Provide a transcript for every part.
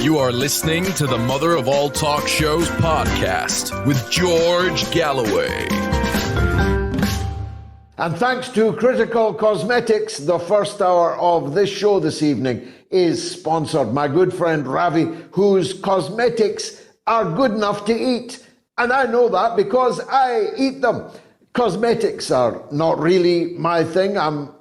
You are listening to the Mother of All Talk Shows podcast with George Galloway. And thanks to Critical Cosmetics, the first hour of this show this evening is sponsored. My good friend Ravi, whose cosmetics are good enough to eat. And I know that because I eat them. Cosmetics are not really my thing. I'm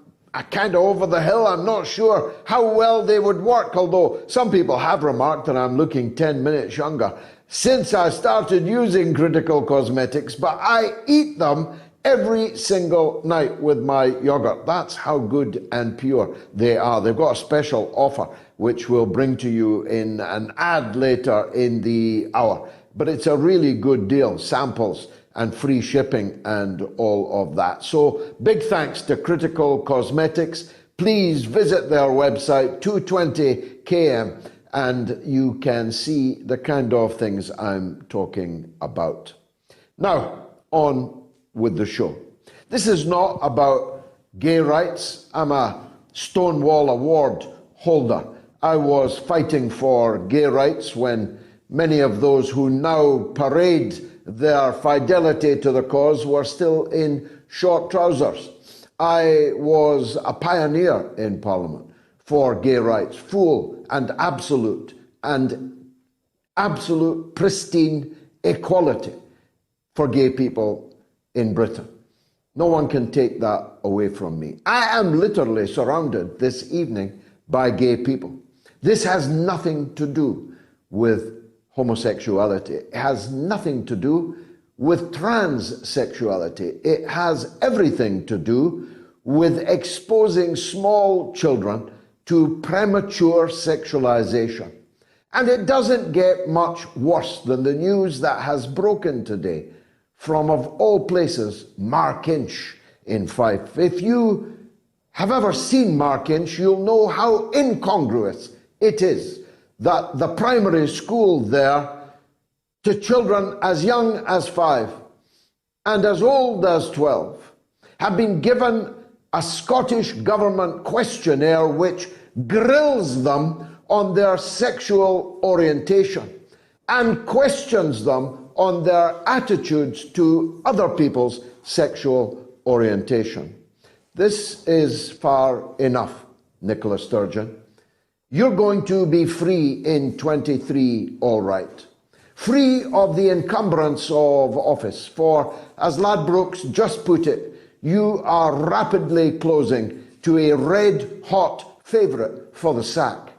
kind of over the hill. I'm not sure how well they would work, although some people have remarked that I'm looking 10 minutes younger since I started using Critical Cosmetics, but I eat them every single night with my yogurt. That's how good and pure they are. They've got a special offer, which we'll bring to you in an ad later in the hour. But it's a really good deal. Samples and free shipping and all of that. So big thanks to Critical Cosmetics. Please visit their website, 220km, and you can see the kind of things I'm talking about. Now, on with the show. This is not about gay rights. I'm a Stonewall Award holder. I was fighting for gay rights when many of those who now parade their fidelity to the cause were still in short trousers. I was a pioneer in Parliament for gay rights, full and absolute pristine equality for gay people in Britain. No one can take that away from me. I am literally surrounded this evening by gay people. This has nothing to do with homosexuality. It has nothing to do with transsexuality. It has everything to do with exposing small children to premature sexualization. And it doesn't get much worse than the news that has broken today from, of all places, Markinch in Fife. If you have ever seen Markinch, you'll know how incongruous it is that the primary school there, to children as young as 5 and as old as 12, have been given a Scottish government questionnaire which grills them on their sexual orientation and questions them on their attitudes to other people's sexual orientation. This is far enough, Nicola Sturgeon. You're going to be free in 23, all right. Free of the encumbrance of office, for, as Ladbrokes just put it, you are rapidly closing to a red-hot favourite for the sack.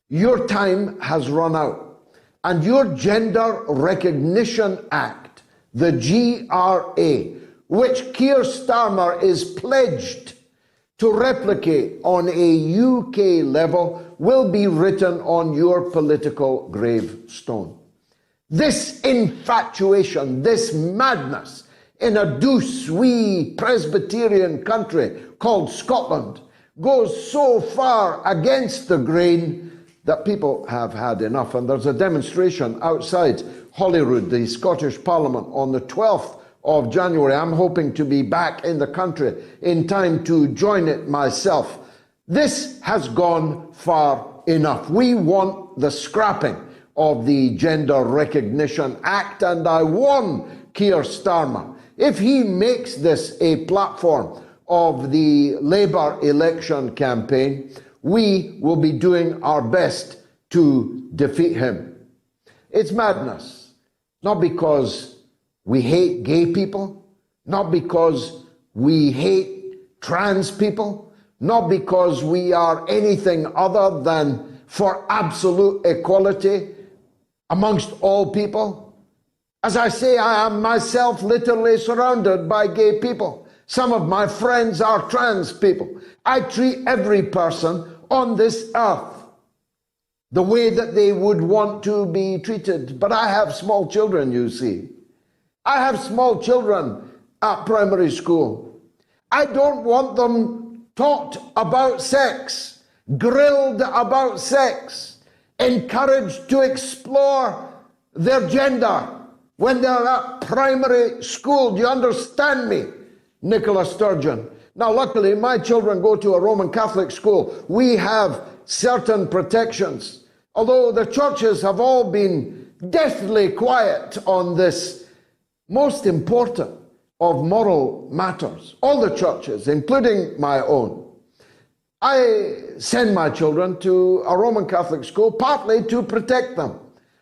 Your time has run out, and your Gender Recognition Act, the GRA, which Keir Starmer is pledged to replicate on a UK level, will be written on your political gravestone. This infatuation, this madness in a douce wee Presbyterian country called Scotland goes so far against the grain that people have had enough. And there's a demonstration outside Holyrood, the Scottish Parliament, on the 12th of January. I'm hoping to be back in the country in time to join it myself. This has gone far enough. We want the scrapping of the Gender Recognition Act, and I warn Keir Starmer, if he makes this a platform of the Labour election campaign, we will be doing our best to defeat him. It's madness, not because we hate gay people, not because we hate trans people, not because we are anything other than for absolute equality amongst all people. As I say, I am myself literally surrounded by gay people. Some of my friends are trans people. I treat every person on this earth the way that they would want to be treated. But I have small children, you see. I have small children at primary school. I don't want them taught about sex, grilled about sex, encouraged to explore their gender when they're at primary school. Do you understand me, Nicola Sturgeon? Now, luckily, my children go to a Roman Catholic school. We have certain protections. Although the churches have all been deathly quiet on this most important of moral matters, all the churches, including my own, I send my children to a Roman Catholic school partly to protect them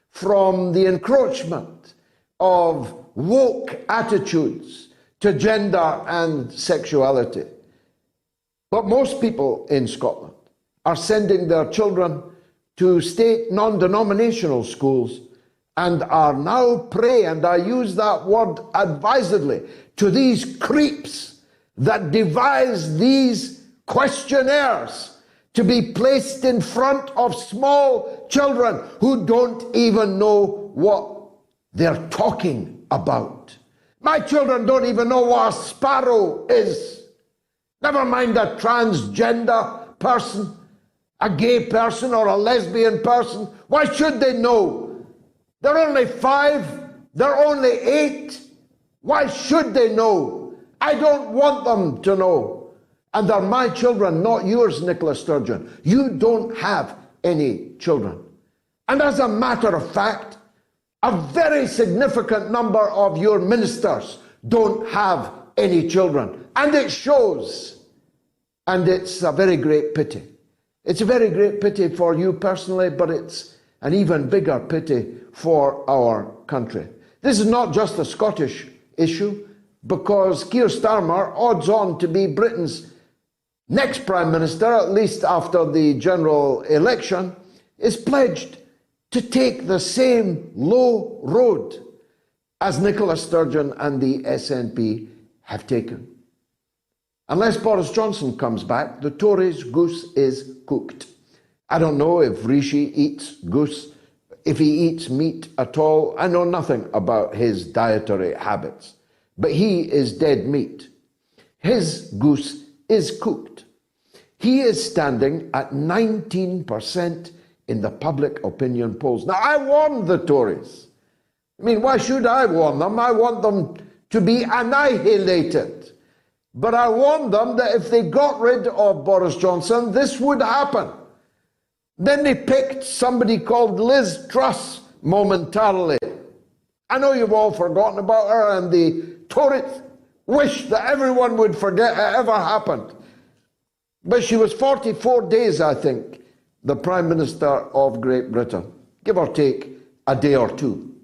from the encroachment of woke attitudes to gender and sexuality. But most people in Scotland are sending their children to state non-denominational schools and are now prey, and I use that word advisedly, to these creeps that devise these questionnaires to be placed in front of small children who don't even know what they're talking about. My children don't even know what a sparrow is. Never mind a transgender person, a gay person, or a lesbian person. Why should they know? They're only 5, they're only 8. Why should they know? I don't want them to know. And they're my children, not yours, Nicola Sturgeon. You don't have any children. And as a matter of fact, a very significant number of your ministers don't have any children. And it shows. And it's a very great pity. It's a very great pity for you personally, but it's an even bigger pity for our country. This is not just a Scottish issue, because Keir Starmer, odds on to be Britain's next Prime Minister, at least after the general election, is pledged to take the same low road as Nicola Sturgeon and the SNP have taken. Unless Boris Johnson comes back, the Tories' goose is cooked. I don't know if Rishi eats goose, if he eats meat at all. I know nothing about his dietary habits, but he is dead meat. His goose is cooked. He is standing at 19% in the public opinion polls. Now, I warned the Tories. I mean, why should I warn them? I want them to be annihilated. But I warned them that if they got rid of Boris Johnson, this would happen. Then they picked somebody called Liz Truss momentarily. I know you've all forgotten about her, and the Tories wish that everyone would forget it ever happened. But she was 44 days, I think, the Prime Minister of Great Britain, give or take a day or two.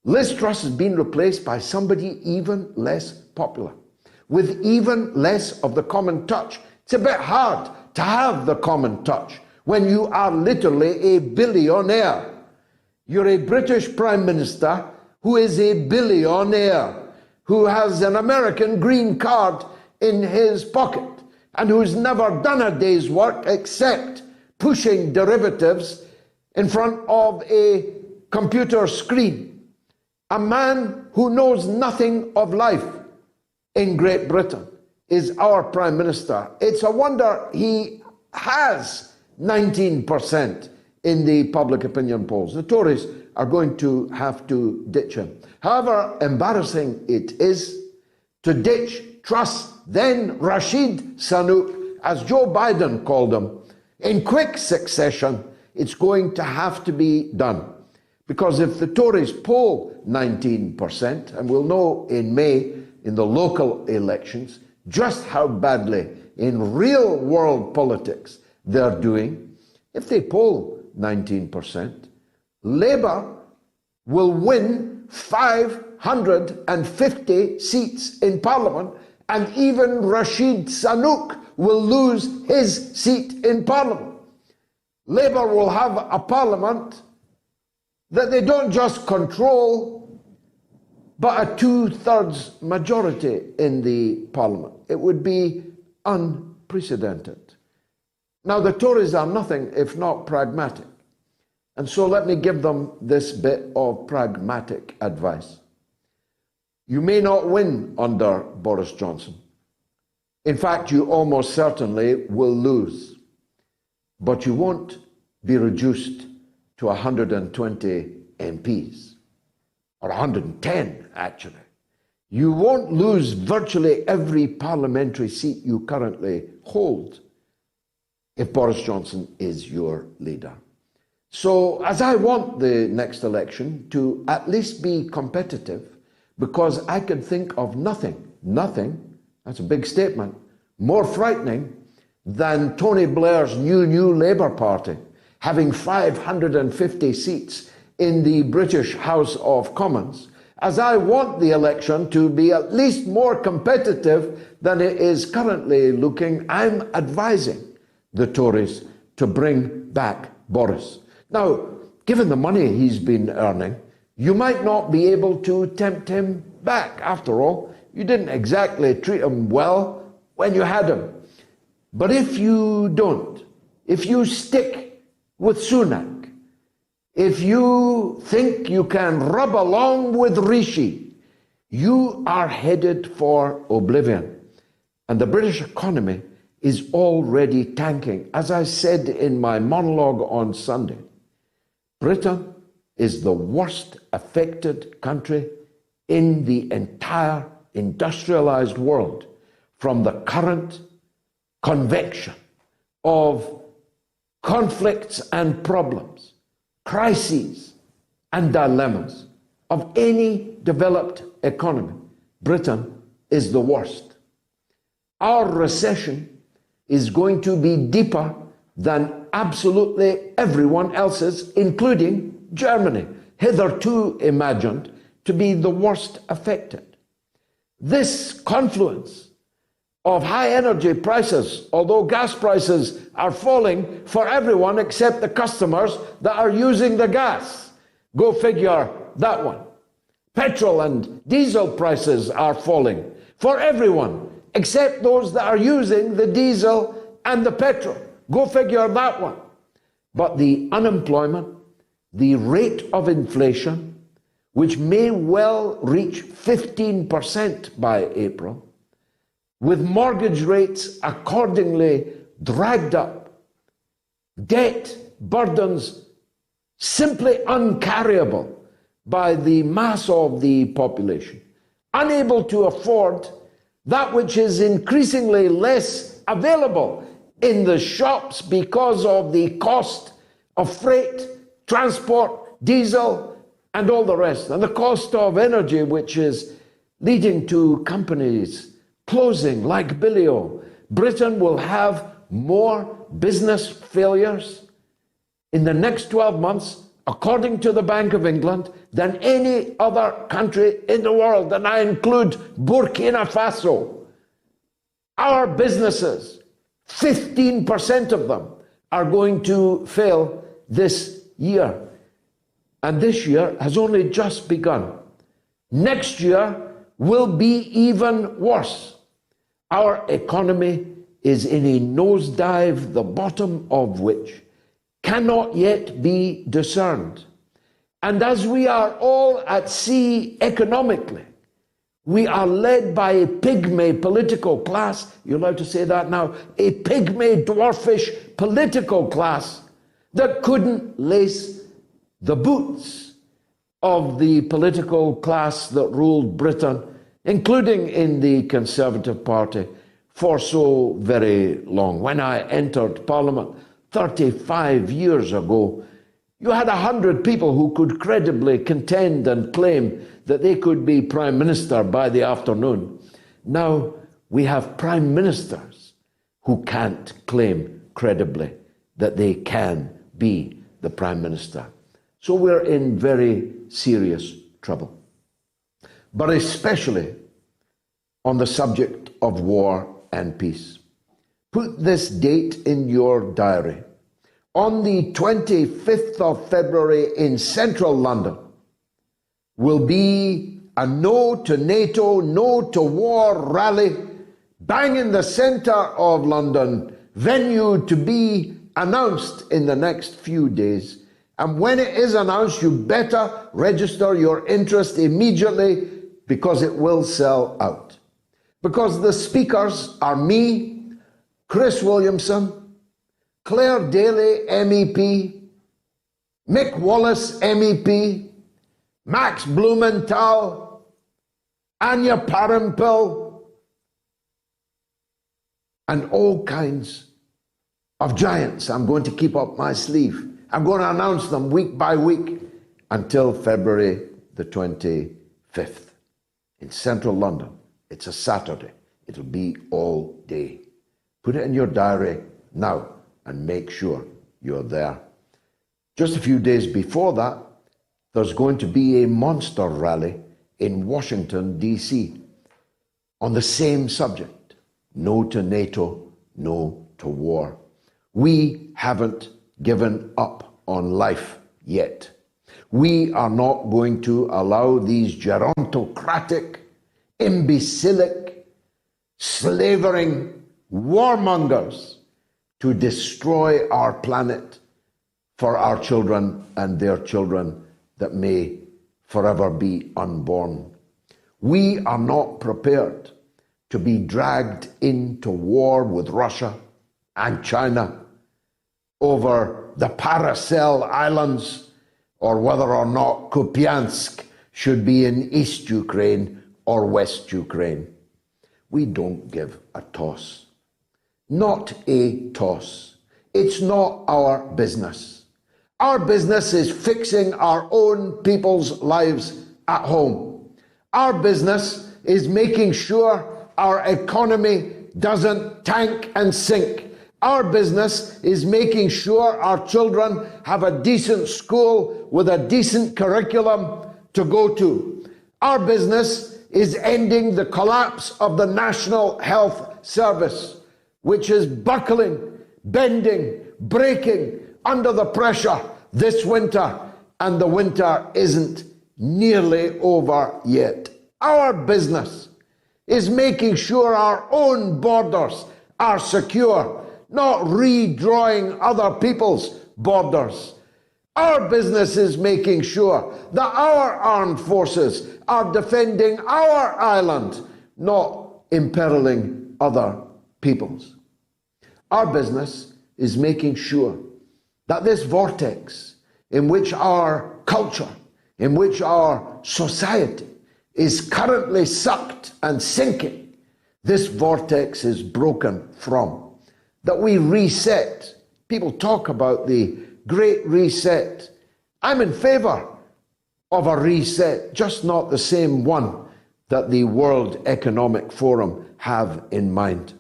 Liz Truss has been replaced by somebody even less popular, with even less of the common touch. It's a bit hard to have the common touch when you are literally a billionaire. You're a British Prime Minister who is a billionaire, who has an American green card in his pocket, and who's never done a day's work except pushing derivatives in front of a computer screen. A man who knows nothing of life in Great Britain is our Prime Minister. It's a wonder he has 19% in the public opinion polls. The Tories are going to have to ditch him. However embarrassing it is to ditch Truss, then Rashid Sunak, as Joe Biden called him, in quick succession. It's going to have to be done. Because if the Tories poll 19%, and we'll know in May in the local elections just how badly in real world politics they're doing, if they poll 19%, Labour will win 550 seats in Parliament, and even Rashid Sunak will lose his seat in Parliament. Labour will have a Parliament that they don't just control, but a 2/3 majority in the Parliament. It would be unprecedented. Now, the Tories are nothing if not pragmatic. And so let me give them this bit of pragmatic advice. You may not win under Boris Johnson. In fact, you almost certainly will lose. But you won't be reduced to 120 MPs, or 110 actually. You won't lose virtually every parliamentary seat you currently hold if Boris Johnson is your leader. So as I want the next election to at least be competitive, because I could think of nothing, that's a big statement, more frightening than Tony Blair's new Labour Party having 550 seats in the British House of Commons, as I want the election to be at least more competitive than it is currently looking, I'm advising the Tories to bring back Boris. Now, given the money he's been earning, you might not be able to tempt him back. After all, you didn't exactly treat him well when you had him. But if you don't, if you stick with Sunak, if you think you can rub along with Rishi, you are headed for oblivion. And the British economy is already tanking. As I said in my monologue on Sunday, Britain is the worst affected country in the entire industrialized world from the current convection of conflicts and problems, crises and dilemmas of any developed economy. Britain is the worst. Our recession is going to be deeper than absolutely everyone else's, including Germany, hitherto imagined to be the worst affected. This confluence of high energy prices, although gas prices are falling for everyone except the customers that are using the gas. Go figure that one. Petrol and diesel prices are falling for everyone except those that are using the diesel and the petrol. Go figure that one. But the unemployment, the rate of inflation, which may well reach 15% by April, with mortgage rates accordingly dragged up, debt burdens simply uncarryable by the mass of the population, unable to afford that which is increasingly less available in the shops because of the cost of freight, transport, diesel, and all the rest, and the cost of energy, which is leading to companies closing like Billio. Britain will have more business failures in the next 12 months, according to the Bank of England, than any other country in the world, and I include Burkina Faso. Our businesses, 15% of them are going to fail this year. And this year has only just begun. Next year will be even worse. Our economy is in a nosedive, the bottom of which cannot yet be discerned. And as we are all at sea economically, we are led by a pygmy political class, you're allowed to say that now, a pygmy, dwarfish political class that couldn't lace the boots of the political class that ruled Britain, including in the Conservative Party, for so very long. When I entered Parliament 35 years ago, you had 100 people who could credibly contend and claim that they could be Prime Minister by the afternoon. Now we have Prime Ministers who can't claim credibly that they can be the Prime Minister. So we're in very serious trouble. But especially on the subject of war and peace. Put this date in your diary. On the 25th of February in central London will be a no to NATO, no to war rally, bang in the centre of London, venue to be announced in the next few days. And when it is announced, you better register your interest immediately because it will sell out. Because the speakers are me, Chris Williamson, Claire Daly, MEP, Mick Wallace, MEP, Max Blumenthal, Anya Parampil, and all kinds of giants I'm going to keep up my sleeve. I'm going to announce them week by week until February the 25th. In central London, it's a Saturday. It'll be all day. Put it in your diary now and make sure you're there. Just a few days before that, there's going to be a monster rally in Washington, D.C. on the same subject. No to NATO, no to war. We haven't given up on life yet. We are not going to allow these gerontocratic, imbecilic, slavering warmongers to destroy our planet for our children and their children that may forever be unborn. We are not prepared to be dragged into war with Russia and China over the Paracel Islands, or whether or not Kupiansk should be in East Ukraine or West Ukraine. We don't give a toss. Not a toss. It's not our business. Our business is fixing our own people's lives at home. Our business is making sure our economy doesn't tank and sink. Our business is making sure our children have a decent school with a decent curriculum to go to. Our business is ending the collapse of the National Health Service, which is buckling, bending, breaking under the pressure this winter, and the winter isn't nearly over yet. Our business is making sure our own borders are secure, not redrawing other people's borders. Our business is making sure that our armed forces are defending our island, not imperiling other people's. Our business is making sure that this vortex in which our culture, in which our society is currently sucked and sinking, this vortex is broken from. That we reset. People talk about the Great Reset. I'm in favor of a reset, just not the same one that the World Economic Forum have in mind.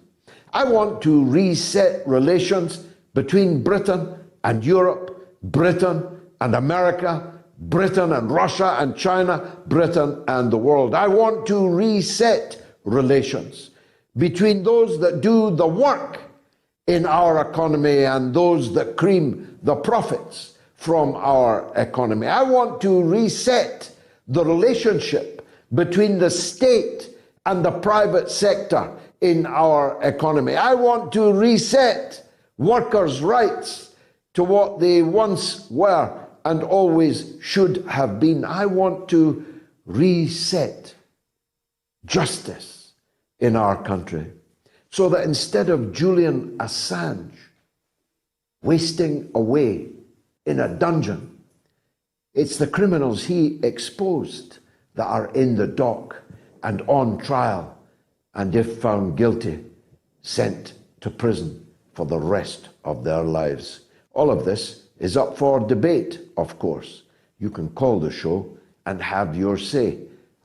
I want to reset relations between Britain and Europe, Britain and America, Britain and Russia and China, Britain and the world. I want to reset relations between those that do the work in our economy and those that cream the profits from our economy. I want to reset the relationship between the state and the private sector in our economy. I want to reset workers' rights to what they once were and always should have been. I want to reset justice in our country, so that instead of Julian Assange wasting away in a dungeon, it's the criminals he exposed that are in the dock and on trial, and if found guilty, sent to prison for the rest of their lives. All of this is up for debate, of course. You can call the show and have your say.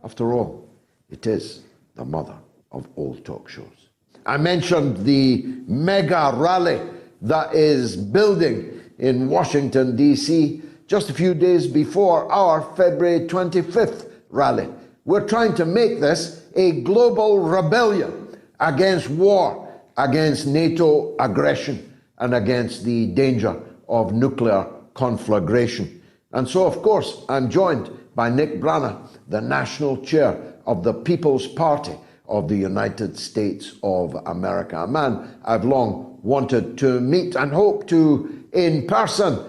After all, it is the mother of all talk shows. I mentioned the mega rally that is building in Washington, D.C. just a few days before our February 25th rally. We're trying to make this a global rebellion against war, against NATO aggression, and against the danger of nuclear conflagration. And so, of course, I'm joined by Nick Brana, the national chair of the People's Party of the United States of America, a man I've long wanted to meet and hope to in person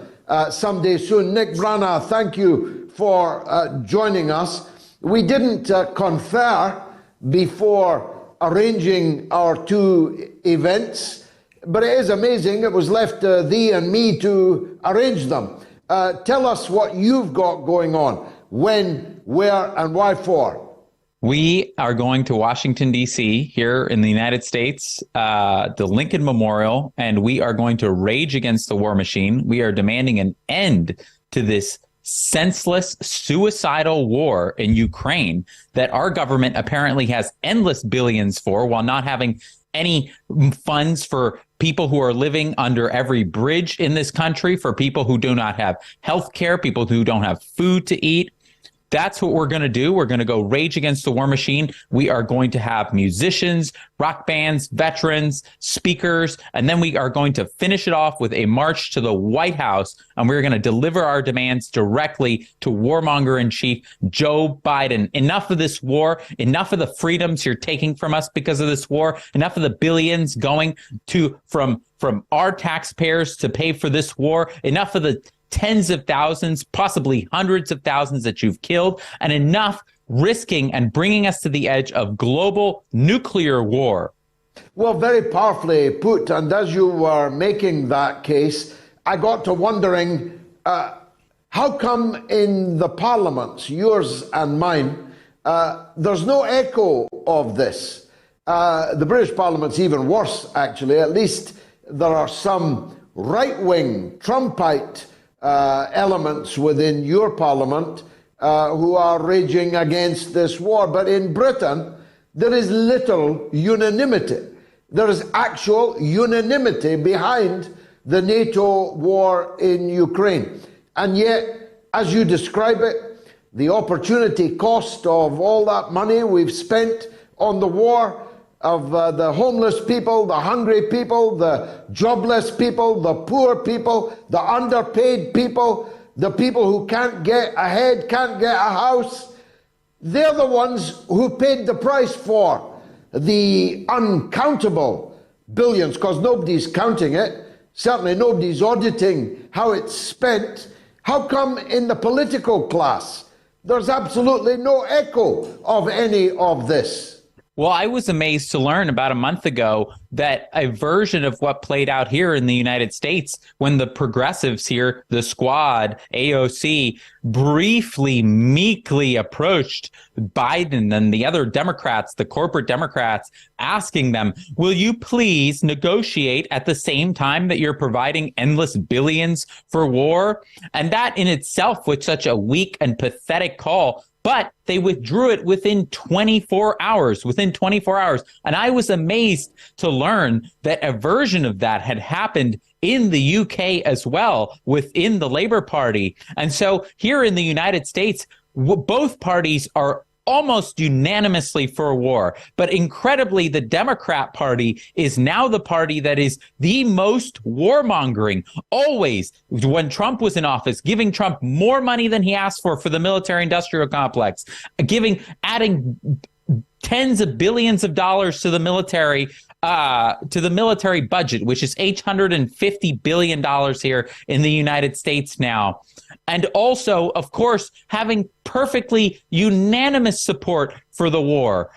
someday soon. Nick Brana, thank you for joining us. We didn't confer before arranging our two events, but it is amazing it was left to thee and me to arrange them. Tell us what you've got going on, when, where, and why for. We are going to Washington, D.C., here in the United States, the Lincoln Memorial, and we are going to rage against the war machine. We are demanding an end to this senseless, suicidal war in Ukraine that our government apparently has endless billions for, while not having any funds for people who are living under every bridge in this country, for people who do not have health care, people who don't have food to eat. That's what we're going to do. We're going to go rage against the war machine. We are going to have musicians, rock bands, veterans, speakers, and then we are going to finish it off with a march to the White House, and we're going to deliver our demands directly to warmonger-in-chief Joe Biden. Enough of this war, enough of the freedoms you're taking from us because of this war, enough of the billions going to from our taxpayers to pay for this war, enough of the tens of thousands, possibly hundreds of thousands that you've killed, and enough risking and bringing us to the edge of global nuclear war. Well, very powerfully put. And as you were making that case, I got to wondering, how come in the parliaments, yours and mine, there's no echo of this? The British Parliament's even worse, actually. At least there are some right-wing Trumpite elements within your parliament who are raging against this war. But in Britain, there is little unanimity. There is actual unanimity behind the NATO war in Ukraine. And yet, as you describe it, the opportunity cost of all that money we've spent on the war, of the homeless people, the hungry people, the jobless people, the poor people, the underpaid people, the people who can't get ahead, can't get a house. They're the ones who paid the price for the uncountable billions, because nobody's counting it. Certainly nobody's auditing how it's spent. How come in the political class there's absolutely no echo of any of this? Well, I was amazed to learn about a month ago that a version of what played out here in the United States, when the progressives here, the Squad, AOC, briefly, meekly approached Biden and the other Democrats, the corporate Democrats, asking them, will you please negotiate at the same time that you're providing endless billions for war? And that in itself was such a weak and pathetic call. But they withdrew it within 24 hours, And I was amazed to learn that a version of that had happened in the UK as well, within the Labour Party. And so here in the United States, both parties are almost unanimously for war. But incredibly, the Democrat Party is now the party that is the most warmongering. Always, when Trump was in office, giving Trump more money than he asked for the military-industrial complex, adding tens of billions of dollars to the military budget, which is $850 billion here in the United States now. And also, of course, having perfectly unanimous support for the war.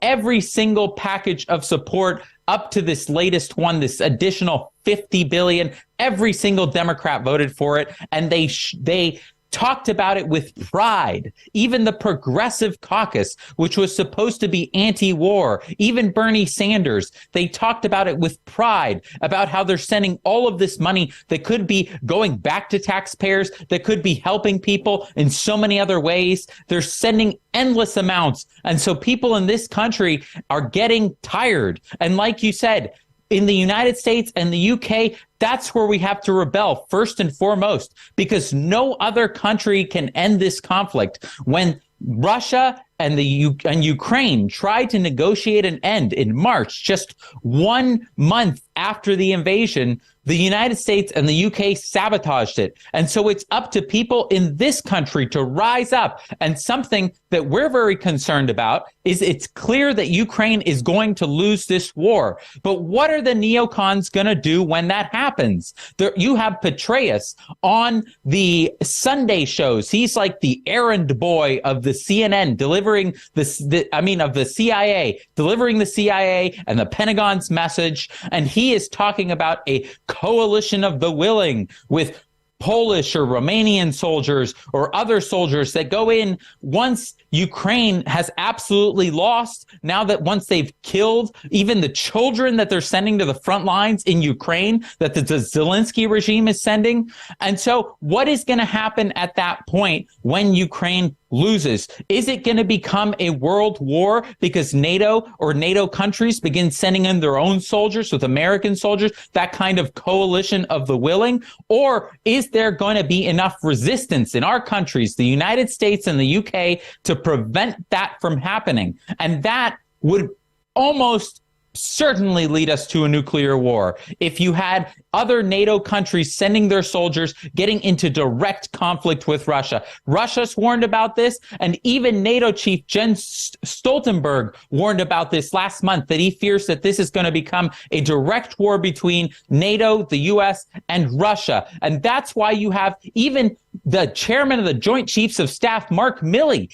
Every single package of support up to this latest one, this additional $50 billion, every single Democrat voted for it. And they talked about it with pride. Even the Progressive Caucus, which was supposed to be anti-war, even Bernie Sanders, they talked about it with pride, about how they're sending all of this money that could be going back to taxpayers, that could be helping people in so many other ways. They're sending endless amounts. And so people in this country are getting tired. And like you said, in the United States and the UK, that's where we have to rebel first and foremost, because no other country can end this conflict. When Russia and Ukraine tried to negotiate an end in March, just 1 month after the invasion, the United States and the UK sabotaged it. And so it's up to people in this country to rise up. And something that we're very concerned about is it's clear that Ukraine is going to lose this war. But what are the neocons going to do when that happens? You have Petraeus on the Sunday shows. He's like the errand boy of the CNN, delivering of the CIA, delivering the CIA and the Pentagon's message. And he is talking about a coalition of the willing with Polish or Romanian soldiers or other soldiers that go in once Ukraine has absolutely lost, now that once they've killed even the children that they're sending to the front lines in Ukraine, that the Zelensky regime is sending. And so what is going to happen at that point when Ukraine loses? Is it going to become a world war because NATO or NATO countries begin sending in their own soldiers with American soldiers, that kind of coalition of the willing? Or is there going to be enough resistance in our countries, the United States and the UK, to prevent that from happening? And that would almost certainly lead us to a nuclear war if you had other NATO countries sending their soldiers getting into direct conflict with Russia. Russia's warned about this, and even NATO chief Jens Stoltenberg warned about this last month, that he fears that this is going to become a direct war between NATO, the US, and Russia. And that's why you have even the chairman of the Joint Chiefs of Staff, Mark Milley,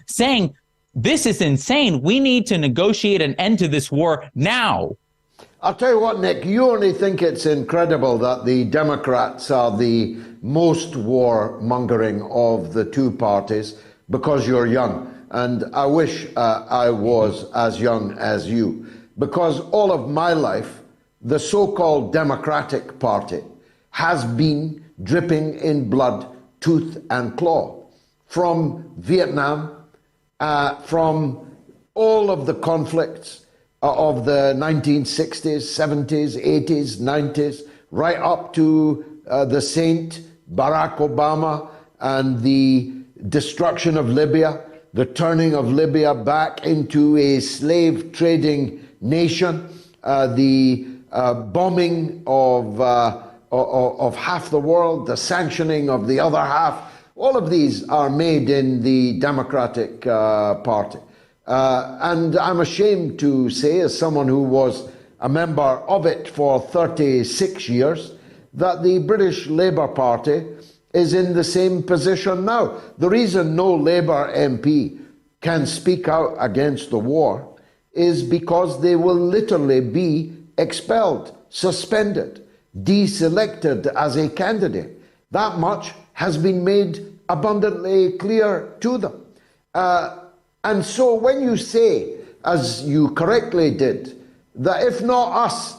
saying, this is insane. We need to negotiate an end to this war now. I'll tell you what, Nick, you only think it's incredible that the Democrats are the most warmongering of the two parties because you're young. And I wish I was as young as you, because all of my life, the so-called Democratic Party has been dripping in blood, tooth and claw, from Vietnam, from all of the conflicts of the 1960s, 70s, 80s, 90s, right up to the Saint Barack Obama and the destruction of Libya, the turning of Libya back into a slave trading nation, the bombing of half the world, the sanctioning of the other half. All of these are made in the Democratic Party. And I'm ashamed to say, as someone who was a member of it for 36 years, that the British Labour Party is in the same position now. The reason no Labour MP can speak out against the war is because they will literally be expelled, suspended, deselected as a candidate. That much has been made abundantly clear to them. And so when you say, as you correctly did, that if not us,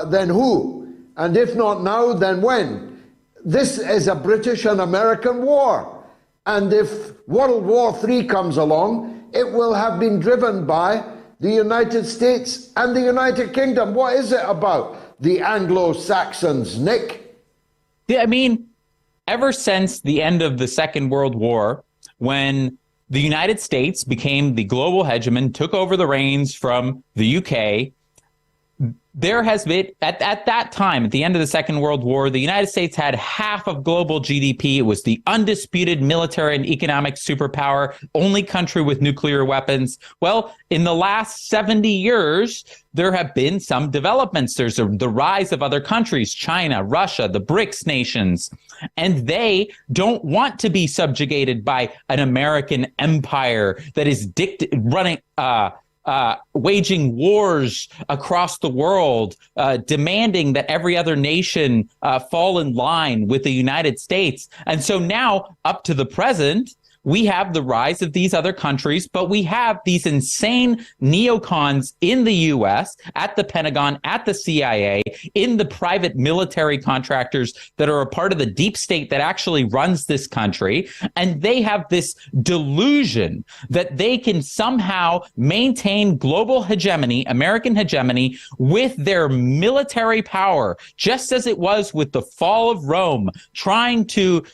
then who? And if not now, then when? This is a British and American war. And if World War III comes along, it will have been driven by the United States and the United Kingdom. What is it about the Anglo-Saxons, Nick? Yeah, I mean, ever since the end of the Second World War, when the United States became the global hegemon, took over the reins from the UK, there has been, at that time, at the end of the Second World War, the United States had half of global GDP. It was the undisputed military and economic superpower, only country with nuclear weapons. Well, in the last 70 years, there have been some developments. There's the rise of other countries, China, Russia, the BRICS nations, and they don't want to be subjugated by an American empire that is waging wars across the world, demanding that every other nation fall in line with the United States. And so now, up to the present, we have the rise of these other countries, but we have these insane neocons in the U.S., at the Pentagon, at the CIA, in the private military contractors that are a part of the deep state that actually runs this country. And they have this delusion that they can somehow maintain global hegemony, American hegemony, with their military power, just as it was with the fall of Rome, trying to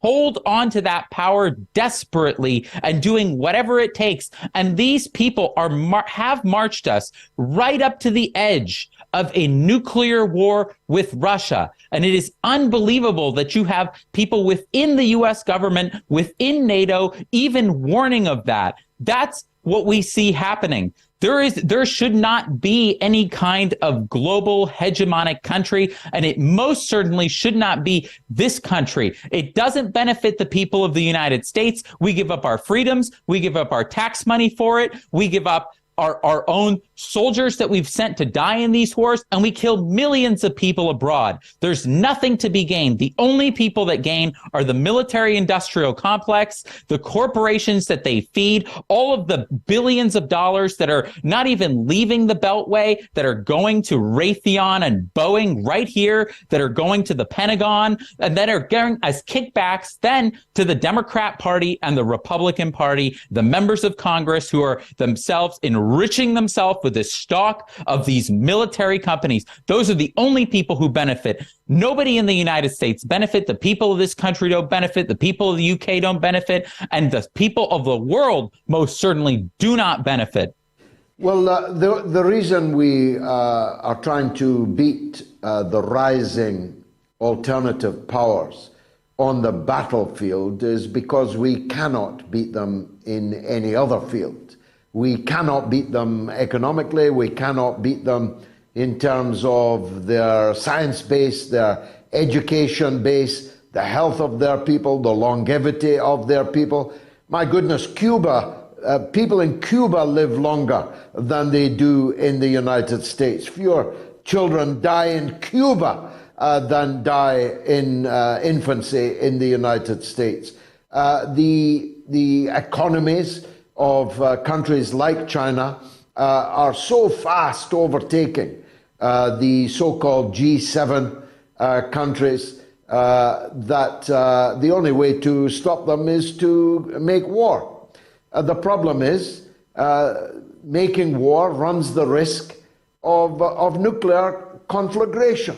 hold on to that power desperately and doing whatever it takes. And these people have marched us right up to the edge of a nuclear war with Russia. And it is unbelievable that you have people within the U.S. government, within NATO, even warning of that. That's what we see happening. There should not be any kind of global hegemonic country, and it most certainly should not be this country. It doesn't benefit the people of the United States. We give up our freedoms. We give up our tax money for it. We give up our own soldiers that we've sent to die in these wars, and we kill millions of people abroad. There's nothing to be gained. The only people that gain are the military-industrial complex, the corporations that they feed, all of the billions of dollars that are not even leaving the Beltway, that are going to Raytheon and Boeing right here, that are going to the Pentagon, and that are going as kickbacks then to the Democrat Party and the Republican Party, the members of Congress who are themselves enriching themselves with the stock of these military companies. Those are the only people who benefit. Nobody in the United States benefit. The people of this country don't benefit. The people of the UK don't benefit. And the people of the world most certainly do not benefit. Well, the reason we are trying to beat the rising alternative powers on the battlefield is because we cannot beat them in any other field. We cannot beat them economically. We cannot beat them in terms of their science base, their education base, the health of their people, the longevity of their people. My goodness, Cuba, people in Cuba live longer than they do in the United States. Fewer children die in Cuba than die in infancy in the United States. The economies of countries like China are so fast overtaking the so-called G7 countries that the only way to stop them is to make war. The problem is making war runs the risk of nuclear conflagration.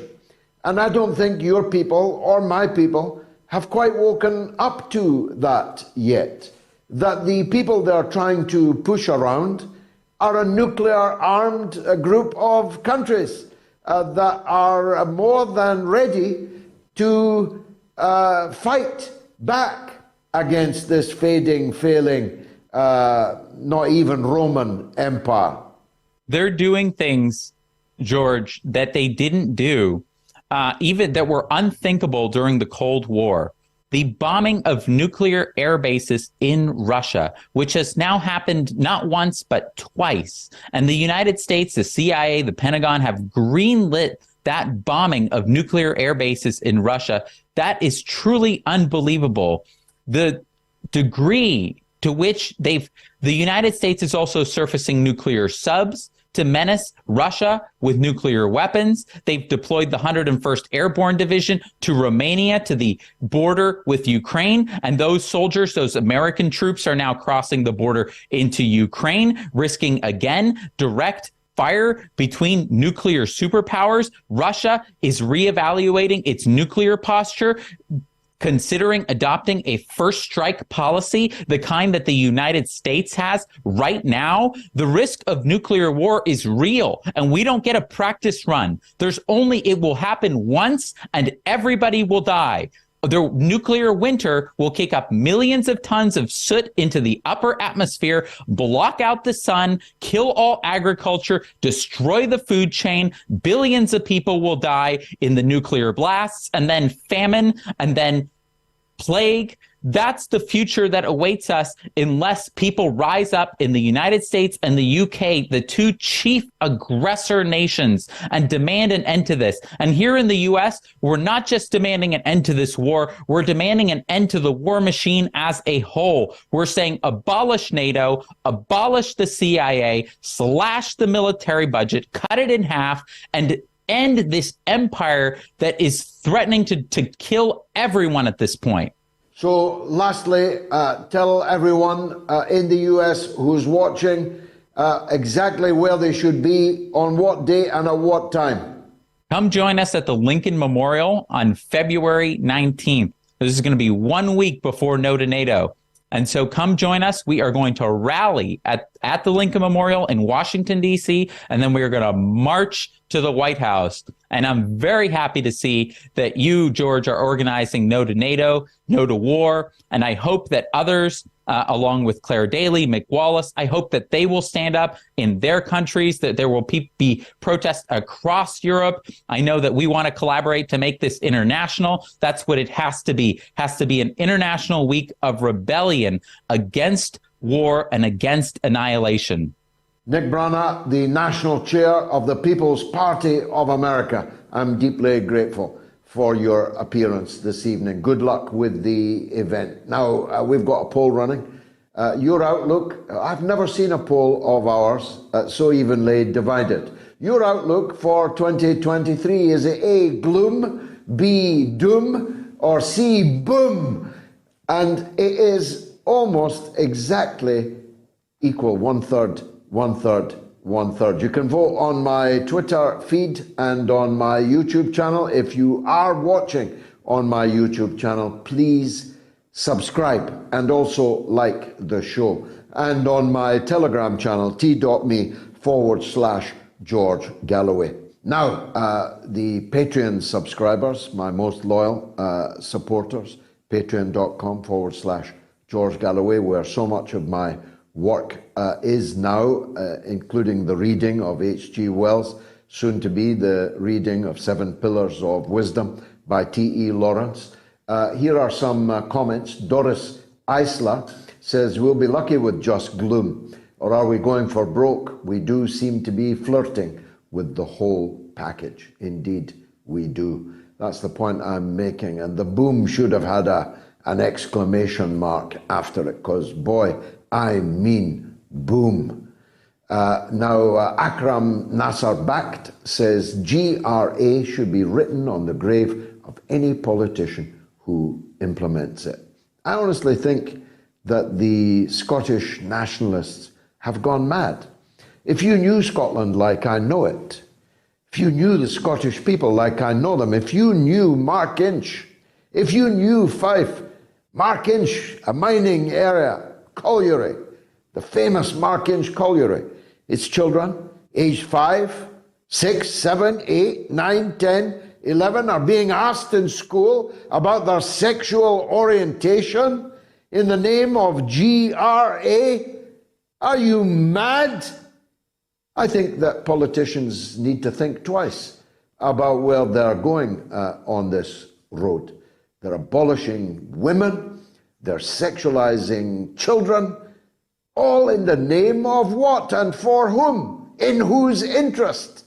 And I don't think your people or my people have quite woken up to that yet. That the people they're trying to push around are a nuclear-armed group of countries that are more than ready to fight back against this fading, failing, not even Roman empire. They're doing things, George, that they didn't do, even that were unthinkable during the Cold War. The bombing of nuclear air bases in Russia, which has now happened not once, but twice. And the United States, the CIA, the Pentagon have greenlit that bombing of nuclear air bases in Russia. That is truly unbelievable. The degree to which the United States is also surfacing nuclear subs to menace Russia with nuclear weapons. They've deployed the 101st Airborne Division to Romania, to the border with Ukraine. And those soldiers, those American troops, are now crossing the border into Ukraine, risking, again, direct fire between nuclear superpowers. Russia is reevaluating its nuclear posture, considering adopting a first strike policy, the kind that the United States has right now. The risk of nuclear war is real, and we don't get a practice run. It will happen once, and everybody will die. The nuclear winter will kick up millions of tons of soot into the upper atmosphere, block out the sun, kill all agriculture, destroy the food chain. Billions of people will die in the nuclear blasts, and then famine, and then plague. That's the future that awaits us unless people rise up in the United States and the UK, the two chief aggressor nations, and demand an end to this. And here in the US, we're not just demanding an end to this war, we're demanding an end to the war machine as a whole. We're saying abolish NATO, abolish the CIA, slash the military budget, cut it in half, and end this empire that is threatening to kill everyone at this point. So lastly, tell everyone in the US who's watching exactly where they should be, on what day and at what time. Come join us at the Lincoln Memorial on February 19th. This is going to be 1 week before No to NATO. And so come join us. We are going to rally at the Lincoln Memorial in Washington, D.C., and then we are going to march to the White House. And I'm very happy to see that you, George, are organizing No to NATO, No to War. And I hope that others, along with Claire Daly, Mick Wallace, I hope that they will stand up in their countries, that there will be protests across Europe. I know that we want to collaborate to make this international. That's what it has to be. It has to be an international week of rebellion against war and against annihilation. Nick Brana, the national chair of the People's Party of America, I'm deeply grateful for your appearance this evening. Good luck with the event. Now, we've got a poll running. Your outlook, I've never seen a poll of ours so evenly divided. Your outlook for 2023, is it A, gloom, B, doom, or C, boom? And it is almost exactly equal, 1/3, 1/3, 1/3. You can vote on my Twitter feed and on my YouTube channel. If you are watching on my YouTube channel, please subscribe and also like the show. And on my Telegram channel, t.me/George Galloway. Now, the Patreon subscribers, my most loyal supporters, patreon.com/George Galloway, where so much of my work is now, including the reading of H.G. Wells, soon to be the reading of 7 Pillars of Wisdom by T.E. Lawrence. Here are some comments. Doris Eisler says, we'll be lucky with just gloom, or are we going for broke? We do seem to be flirting with the whole package. Indeed, we do. That's the point I'm making. And the boom should have had an exclamation mark after it, because boy, I mean boom. Now, Akram Nasser Bakht says, GRA should be written on the grave of any politician who implements it. I honestly think that the Scottish nationalists have gone mad. If you knew Scotland like I know it, if you knew the Scottish people like I know them, if you knew Markinch, if you knew Fife, Markinch, a mining area, colliery, the famous Markinch colliery, its children, aged 5, 6, 7, 8, 9, 10, 11, are being asked in school about their sexual orientation in the name of GRA? Are you mad? I think that politicians need to think twice about where they're going on this road. They're abolishing women, they're sexualizing children, all in the name of what and for whom? In whose interest?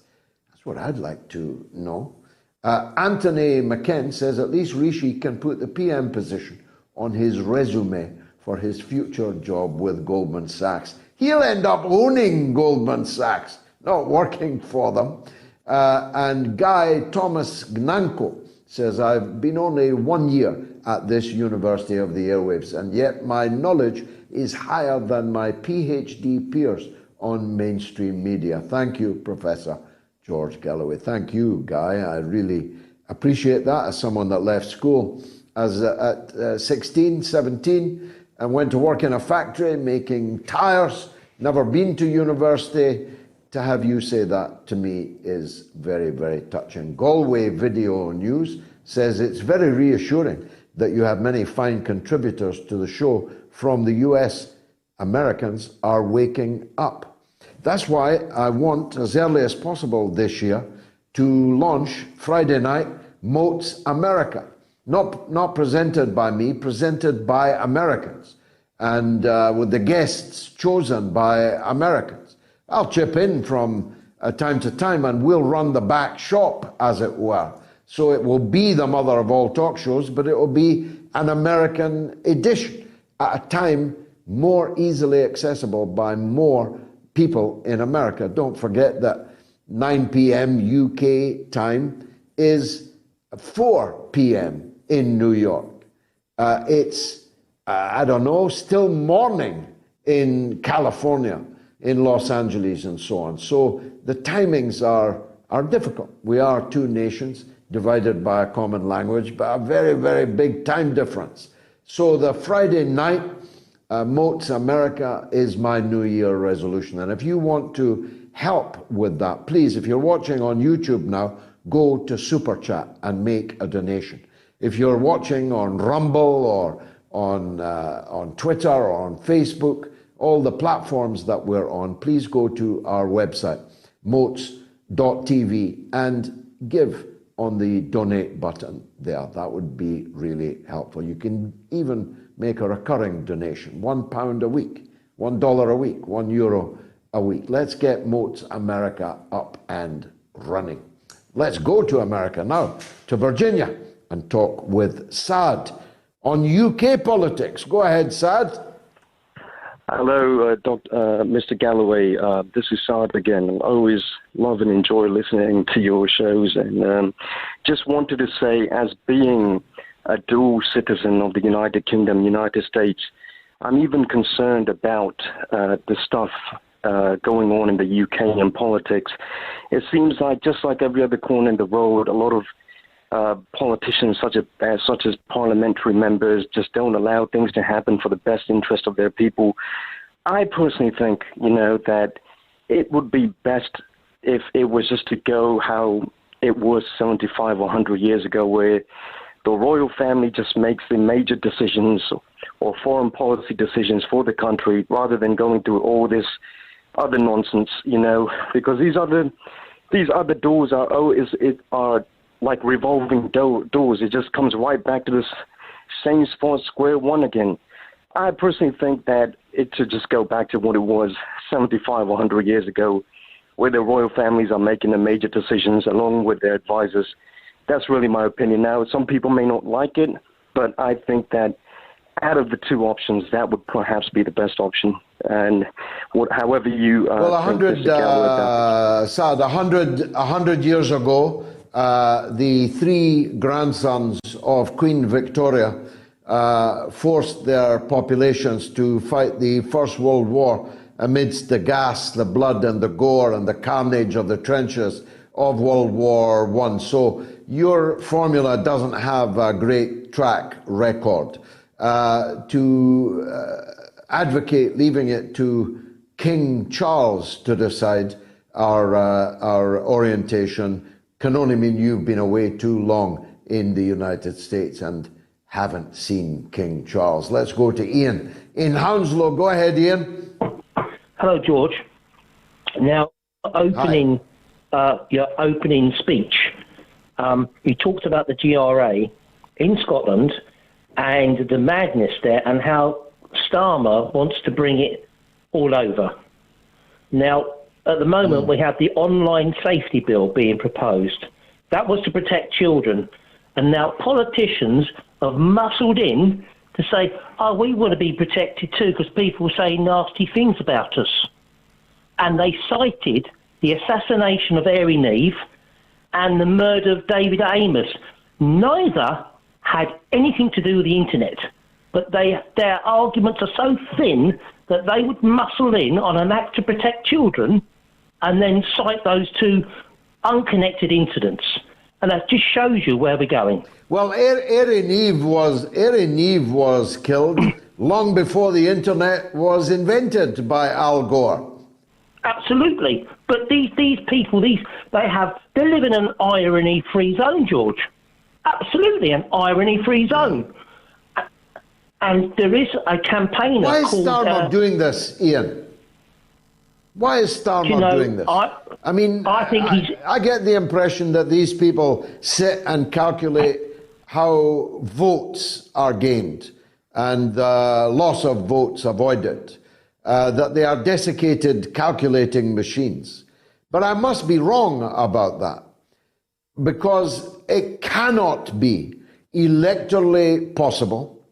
That's what I'd like to know. Anthony McKen says at least Rishi can put the PM position on his resume for his future job with Goldman Sachs. He'll end up owning Goldman Sachs, not working for them. And Guy Thomas Gnanko says, I've been only 1 year at this University of the Airwaves, and yet my knowledge is higher than my PhD peers on mainstream media. Thank you, Professor George Galloway. Thank you, Guy. I really appreciate that as someone that left school at 16, 17, and went to work in a factory making tires, never been to university. To have you say that to me is very, very touching. Galway Video News says it's very reassuring that you have many fine contributors to the show from the US. Americans are waking up. That's why I want, as early as possible this year, to launch Friday night Moats America. Not presented by me, presented by Americans, and with the guests chosen by Americans. I'll chip in from time to time and we'll run the back shop, as it were. So it will be the mother of all talk shows, but it will be an American edition at a time more easily accessible by more people in America. Don't forget that 9 p.m. UK time is 4 p.m. in New York. It's, I don't know, still morning in California, in Los Angeles, and so on. So the timings are difficult. We are two nations divided by a common language, but a very, very big time difference. So the Friday night Moats America is my New Year resolution. And if you want to help with that, please, if you're watching on YouTube now, go to Super Chat and make a donation. If you're watching on Rumble or on Twitter or on Facebook, all the platforms that we're on, please go to our website, moats.tv, and give on the donate button there. That would be really helpful. You can even make a recurring donation, £1 a week, $1 a week, €1 a week. Let's get Moats America up and running. Let's go to America now, to Virginia, and talk with Saad on UK politics. Go ahead, Saad. Hello, Mr. Galloway. This is Saad again. I always love and enjoy listening to your shows, and just wanted to say, as being a dual citizen of the United Kingdom, United States, I'm even concerned about the stuff going on in the UK in politics. It seems like, just like every other corner in the world, a lot of politicians such as parliamentary members just don't allow things to happen for the best interest of their people. I personally think, that it would be best if it was just to go how it was 75 or 100 years ago, where the royal family just makes the major decisions or foreign policy decisions for the country, rather than going through all this other nonsense, because these other doors are like revolving doors. It just comes right back to this same spot, square one again. I personally think that it should just go back to what it was 75 or 100 years ago, where the royal families are making the major decisions along with their advisors. That's really my opinion. Now, some people may not like it, but I think that out of the two options, that would perhaps be the best option. And however you well, 100 Saad, 100 years ago, the three grandsons of Queen Victoria forced their populations to fight the First World War amidst the gas, the blood and the gore and the carnage of the trenches of World War I. So your formula doesn't have a great track record. To advocate leaving it to King Charles to decide our orientation can only mean you've been away too long in the United States and haven't seen King Charles. Let's go to Ian in Hounslow. Go ahead, Ian. Hello, George. Now, your opening speech, you talked about the GRA in Scotland and the madness there, and how Starmer wants to bring it all over. Now, at the moment, we have the online safety bill being proposed. That was to protect children. And now politicians have muscled in to say, oh, we want to be protected too, because people say nasty things about us. And they cited the assassination of Ari Neve and the murder of David Amos. Neither had anything to do with the internet, but their arguments are so thin that they would muscle in on an act to protect children and then cite those two unconnected incidents. And that just shows you where we're going. Well, Ari Neve was killed long before the internet was invented by Al Gore. Absolutely. But these people, they live in an irony-free zone, George. Absolutely, an irony-free zone. And there is a campaigner Why is called... Starmer doing this, Ian? Why is Starmer doing this? I get the impression that these people sit and calculate how votes are gained and loss of votes avoided, that they are desiccated calculating machines. But I must be wrong about that, because it cannot be electorally possible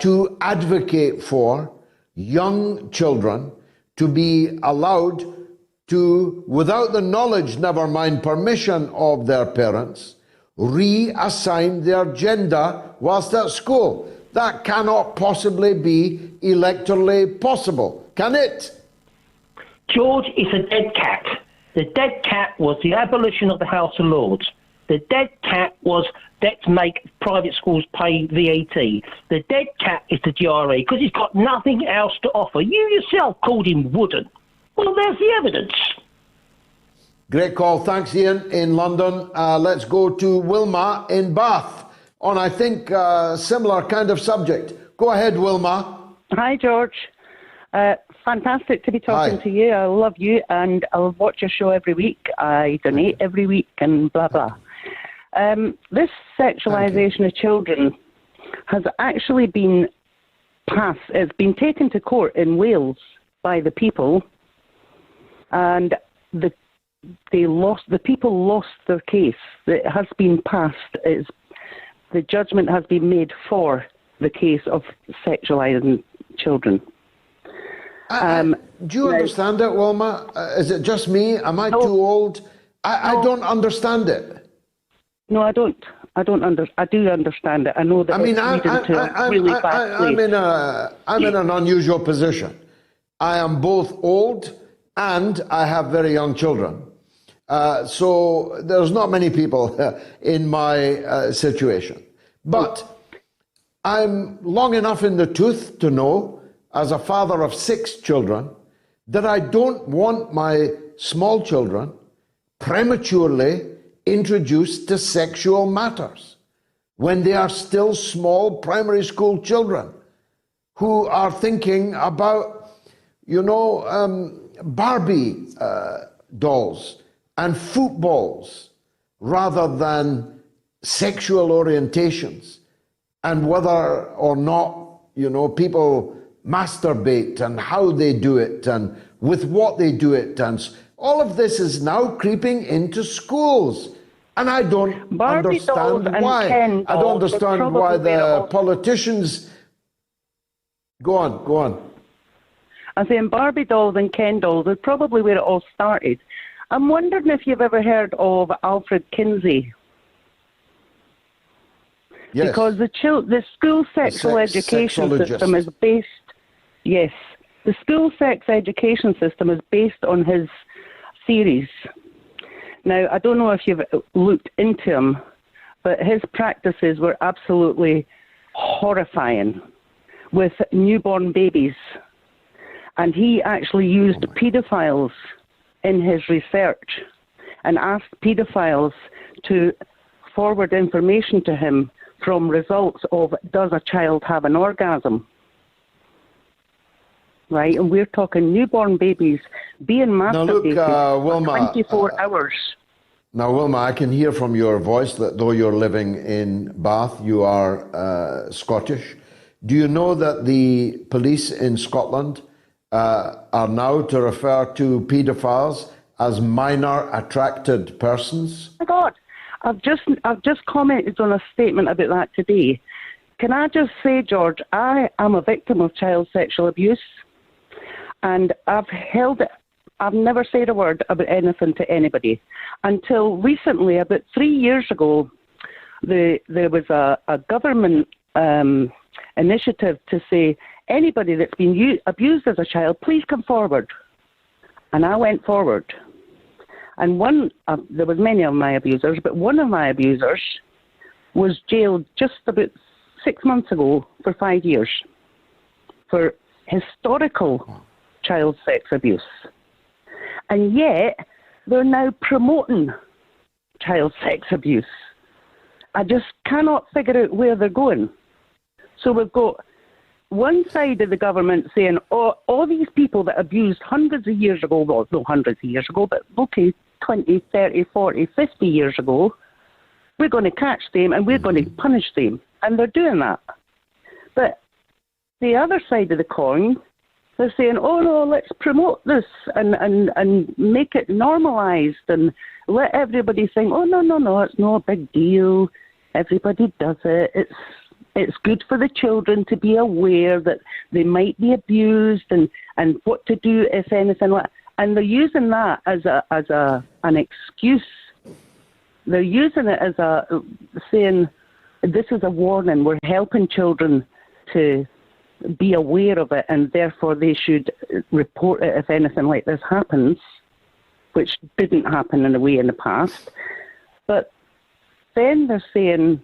to advocate for young children to be allowed to, without the knowledge, never mind permission of their parents, reassign their gender whilst at school. That cannot possibly be electorally possible, can it? George, it's a dead cat. The dead cat was the abolition of the House of Lords. The dead cat was let's make private schools pay VAT. The dead cat is the GRE, because he's got nothing else to offer. You yourself called him wooden. Well, there's the evidence. Great call. Thanks, Ian, in London. Let's go to Wilma in Bath on, I think, a similar kind of subject. Go ahead, Wilma. Hi, George. Fantastic to be talking to you. I love you, and I'll watch your show every week. I donate every week, and blah, blah. This sexualization of children has actually been passed. It's been taken to court in Wales by the people, and the people lost their case. It has been passed. The judgment has been made for the case of sexualizing children. Do you understand it, Wilma? Is it just me? Am I too old? I don't understand it. No, I don't. I do understand it. I know that I mean, it's leading to a really bad place. I'm in an unusual position. I am both old and I have very young children. So there's not many people in my situation. But I'm long enough in the tooth to know, as a father of 6 children, that I don't want my small children prematurely introduced to sexual matters when they are still small primary school children who are thinking about, Barbie dolls and footballs rather than sexual orientations and whether or not, people masturbate and how they do it and with what they do it. And all of this is now creeping into schools. And I don't understand why. I don't understand why the politicians... Go on. I'm saying Barbie dolls and Ken dolls is probably where it all started. I'm wondering if you've ever heard of Alfred Kinsey. Yes. Because the school sexual education system is based... Yes. The school sex education system is based on his series. Now, I don't know if you've looked into him, but his practices were absolutely horrifying with newborn babies. And he actually used paedophiles in his research and asked paedophiles to forward information to him from results of, does a child have an orgasm? Right, and we're talking newborn babies being masturbated for 24 hours. Now, Wilma, I can hear from your voice that though you're living in Bath, you are Scottish. Do you know that the police in Scotland are now to refer to paedophiles as minor attracted persons? Oh my God, I've just commented on a statement about that today. Can I just say, George, I am a victim of child sexual abuse. And I've never said a word about anything to anybody. Until recently, about 3 years ago, there was a government initiative to say, anybody that's been abused as a child, please come forward. And I went forward. And there was many of my abusers, but one of my abusers was jailed just about 6 months ago for 5 years for historical child sex abuse. And yet, they're now promoting child sex abuse. I just cannot figure out where they're going. So we've got one side of the government saying, all these people that abused hundreds of years ago, well, not hundreds of years ago, but okay, 20, 30, 40, 50 years ago, we're going to catch them and we're going to punish them. And they're doing that. But the other side of the coin, they're saying, oh no, let's promote this and make it normalised and let everybody think, oh no, it's no big deal. Everybody does it. It's good for the children to be aware that they might be abused and what to do if anything like that. And they're using that as an excuse. They're using it as saying, this is a warning. We're helping children to be aware of it, and therefore they should report it if anything like this happens, which didn't happen in a way in the past. But then they're saying,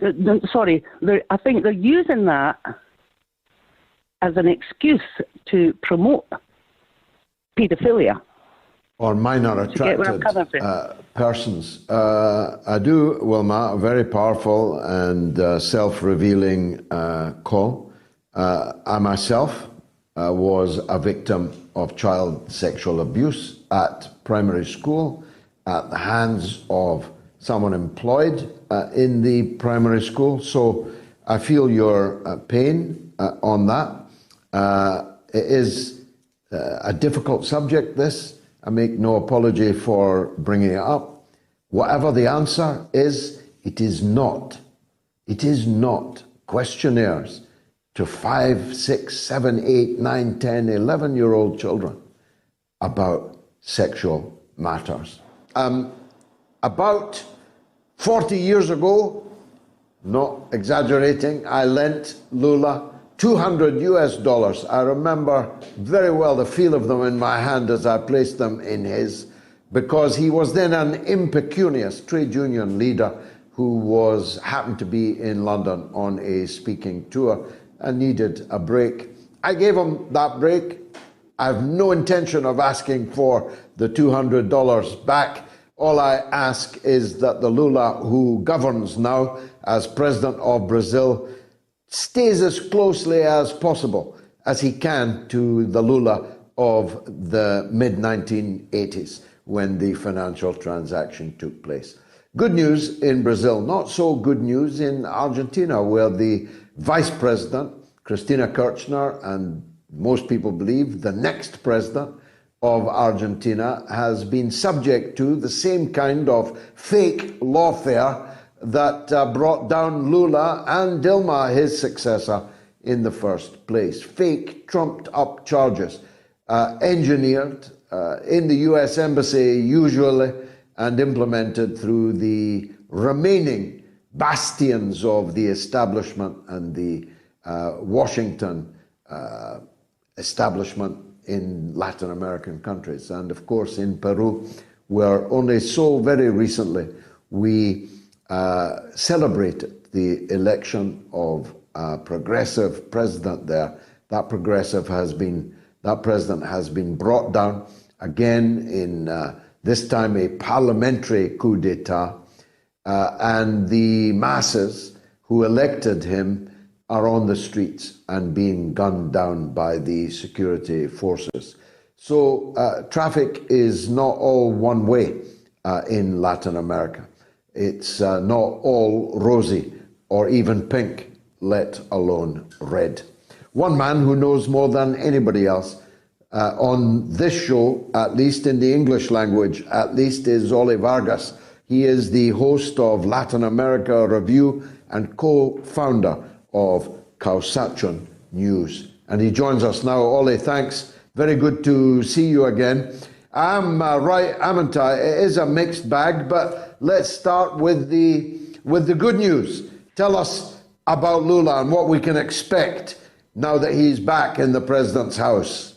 I think they're using that as an excuse to promote paedophilia. Or minor attracted persons. I do, Wilma, a very powerful and self-revealing call. I myself was a victim of child sexual abuse at primary school at the hands of someone employed in the primary school. So I feel your pain on that. It is a difficult subject, this. I make no apology for bringing it up. Whatever the answer is, it is not questionnaires to 5, 6, 7, 8, 9, 10, 11-year-old children about sexual matters. About 40 years ago, not exaggerating, I lent Lula $200. I remember very well the feel of them in my hand as I placed them in his, because he was then an impecunious trade union leader who happened to be in London on a speaking tour and needed a break. I gave him that break. I have no intention of asking for the $200 back. All I ask is that the Lula who governs now as president of Brazil stays as closely as possible as he can to the Lula of the mid-1980s when the financial transaction took place. Good news in Brazil, not so good news in Argentina, where the vice president, Cristina Kirchner, and most people believe the next president of Argentina, has been subject to the same kind of fake lawfare that brought down Lula and Dilma, his successor, in the first place. Fake, trumped-up charges, engineered in the U.S. Embassy usually, and implemented through the remaining bastions of the establishment and the Washington establishment in Latin American countries. And of course in Peru, where only so very recently we celebrated the election of a progressive president there. That president has been brought down again in this time a parliamentary coup d'etat, and the masses who elected him are on the streets and being gunned down by the security forces. So traffic is not all one way in Latin America. It's not all rosy or even pink, let alone red. One man who knows more than anybody else on this show, at least in the English language, at least, is Ollie Vargas. He is the host of Latin America Review and co-founder of Kawsachun News. And he joins us now. Ollie, thanks. Very good to see you again. I'm right, haven't I? It is a mixed bag, but let's start with the good news. Tell us about Lula and what we can expect now that he's back in the president's house.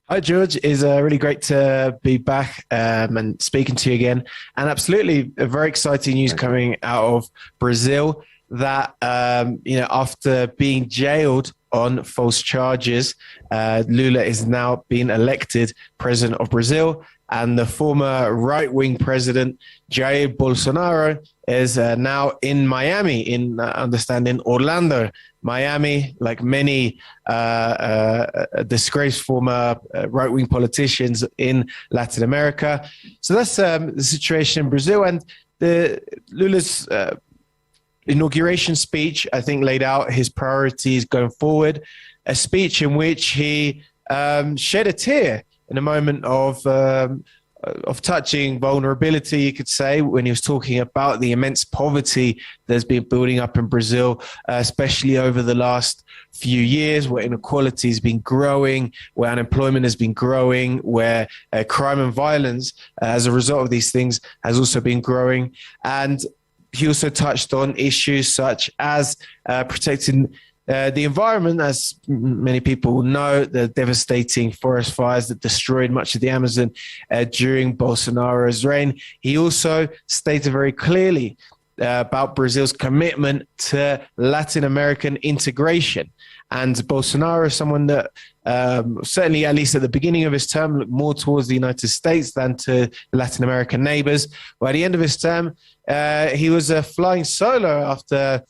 Hi, George. It's really great to be back and speaking to you again. And absolutely a very exciting news coming out of Brazil that, after being jailed on false charges, Lula is now being elected president of Brazil. And the former right-wing president, Jair Bolsonaro, is now in Miami, in Orlando. Miami, like many disgraced former right-wing politicians in Latin America. So that's the situation in Brazil. And Lula's inauguration speech, I think, laid out his priorities going forward, a speech in which he shed a tear in a moment of touching vulnerability, you could say, when he was talking about the immense poverty that's been building up in Brazil, especially over the last few years, where inequality has been growing, where unemployment has been growing, where crime and violence, as a result of these things, has also been growing. And he also touched on issues such as protecting the environment, as many people know, the devastating forest fires that destroyed much of the Amazon during Bolsonaro's reign. He also stated very clearly about Brazil's commitment to Latin American integration. And Bolsonaro is someone that certainly, at least at the beginning of his term, looked more towards the United States than to Latin American neighbors. But at the end of his term, he was flying solo after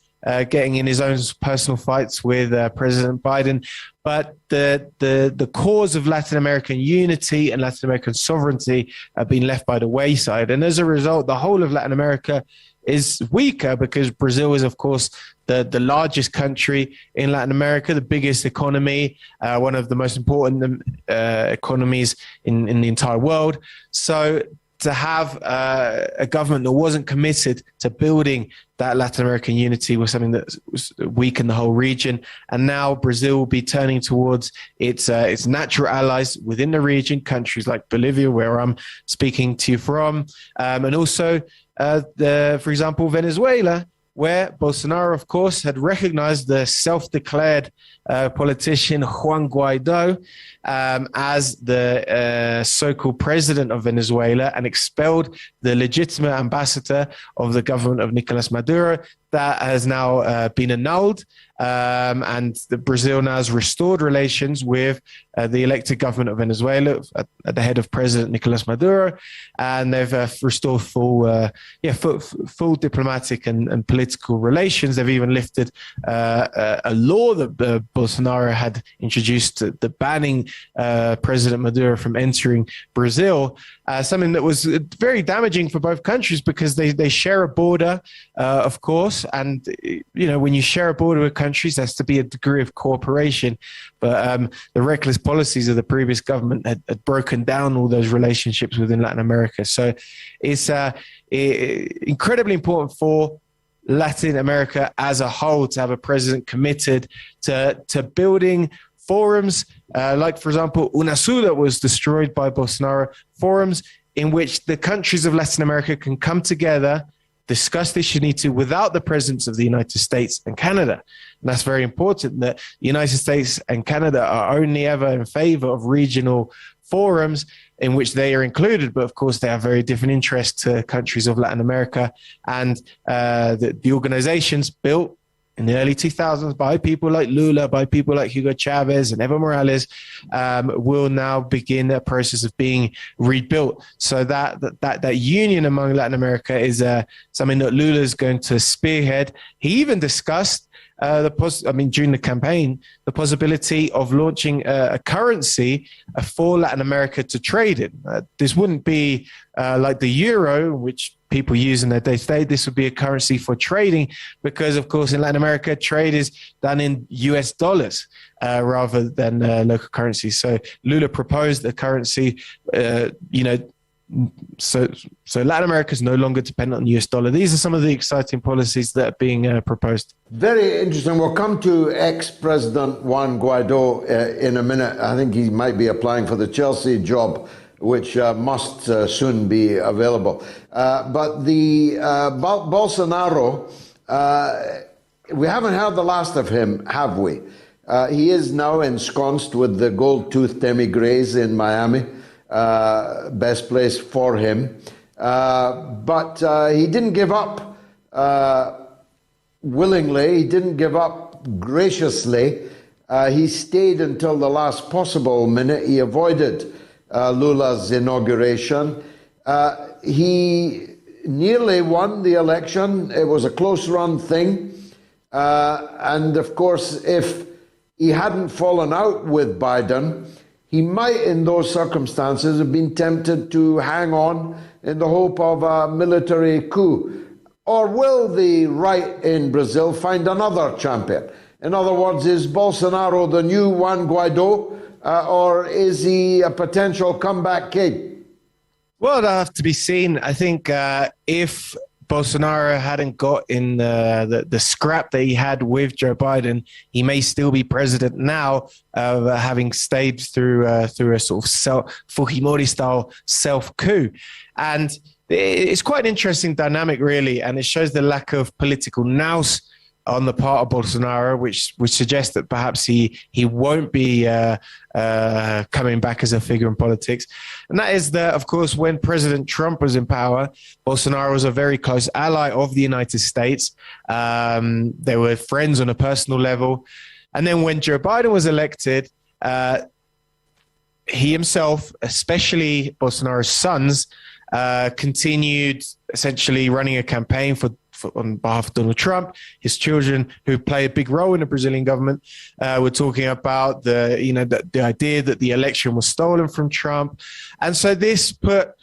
getting in his own personal fights with President Biden. But the cause of Latin American unity and Latin American sovereignty have been left by the wayside. And as a result, the whole of Latin America is weaker because Brazil is, of course, the largest country in Latin America, the biggest economy, one of the most important economies in the entire world. So to have a government that wasn't committed to building that Latin American unity was something that was weakened the whole region. And now Brazil will be turning towards its natural allies within the region, countries like Bolivia, where I'm speaking to you from, and also, for example, Venezuela, where Bolsonaro, of course, had recognized the self-declared politician Juan Guaido as the so-called president of Venezuela and expelled the legitimate ambassador of the government of Nicolas Maduro. That has now been annulled, and Brazil now has restored relations with the elected government of Venezuela at the head of President Nicolas Maduro, and they've restored full diplomatic and political relations. They've even lifted a law that Bolsonaro had introduced, the banning President Maduro from entering Brazil, something that was very damaging for both countries because they share a border, of course. And, when you share a border with countries, there has to be a degree of cooperation. But the reckless policies of the previous government had broken down all those relationships within Latin America. So it's incredibly important for Latin America as a whole to have a president committed to building forums like, for example, UNASUR that was destroyed by Bolsonaro, forums in which the countries of Latin America can come together, discuss this unity without the presence of the United States and Canada. And that's very important, that the United States and Canada are only ever in favor of regional forums in which they are included. But of course, they have very different interests to countries of Latin America. And the organizations built in the early 2000s by people like Lula, by people like Hugo Chavez and Evo Morales, will now begin a process of being rebuilt. So that union among Latin America is something that Lula is going to spearhead. He even discussed during the campaign, the possibility of launching a currency for Latin America to trade in. This wouldn't be like the euro, which people use in their day-to-day. This would be a currency for trading because, of course, in Latin America, trade is done in US dollars rather than local currency. So Lula proposed a currency, so Latin America is no longer dependent on the US dollar. These are some of the exciting policies that are being proposed. Very interesting. We'll come to ex-President Juan Guaido in a minute. I think he might be applying for the Chelsea job, which must soon be available. But the Bolsonaro, we haven't heard the last of him, have we? He is now ensconced with the gold-toothed emigres in Miami. Best place for him. But he didn't give up willingly. He didn't give up graciously. He stayed until the last possible minute. He avoided Lula's inauguration. He nearly won the election. It was a close-run thing. And, of course, if he hadn't fallen out with Biden, he might, in those circumstances, have been tempted to hang on in the hope of a military coup. Or will the right in Brazil find another champion? In other words, is Bolsonaro the new Juan Guaido, or is he a potential comeback kid? Well, it'll have to be seen. I think if Bolsonaro hadn't got in the scrap that he had with Joe Biden, he may still be president now, having stayed through a sort of Fujimori-style self-coup. And it's quite an interesting dynamic, really, and it shows the lack of political nous on the part of Bolsonaro, which suggests that perhaps he won't be coming back as a figure in politics. And that is that, of course, when President Trump was in power, Bolsonaro was a very close ally of the United States. They were friends on a personal level. And then when Joe Biden was elected, he himself, especially Bolsonaro's sons, continued essentially running a campaign on behalf of Donald Trump. His children, who play a big role in the Brazilian government, were talking about the idea that the election was stolen from Trump. And so this put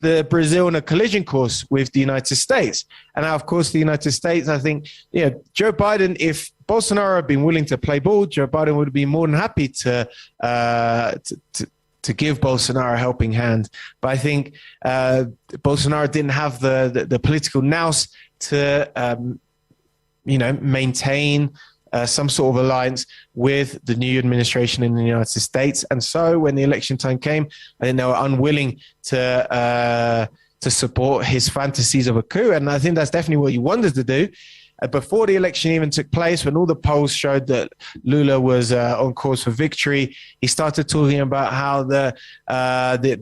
the Brazil on a collision course with the United States. And now, of course, the United States, I think, Joe Biden, if Bolsonaro had been willing to play ball, Joe Biden would have been more than happy to give Bolsonaro a helping hand. But I think Bolsonaro didn't have the political nous to, maintain some sort of alliance with the new administration in the United States. And so when the election time came, I think they were unwilling to support his fantasies of a coup. And I think that's definitely what he wanted to do. Before the election even took place, when all the polls showed that Lula was on course for victory, he started talking about how the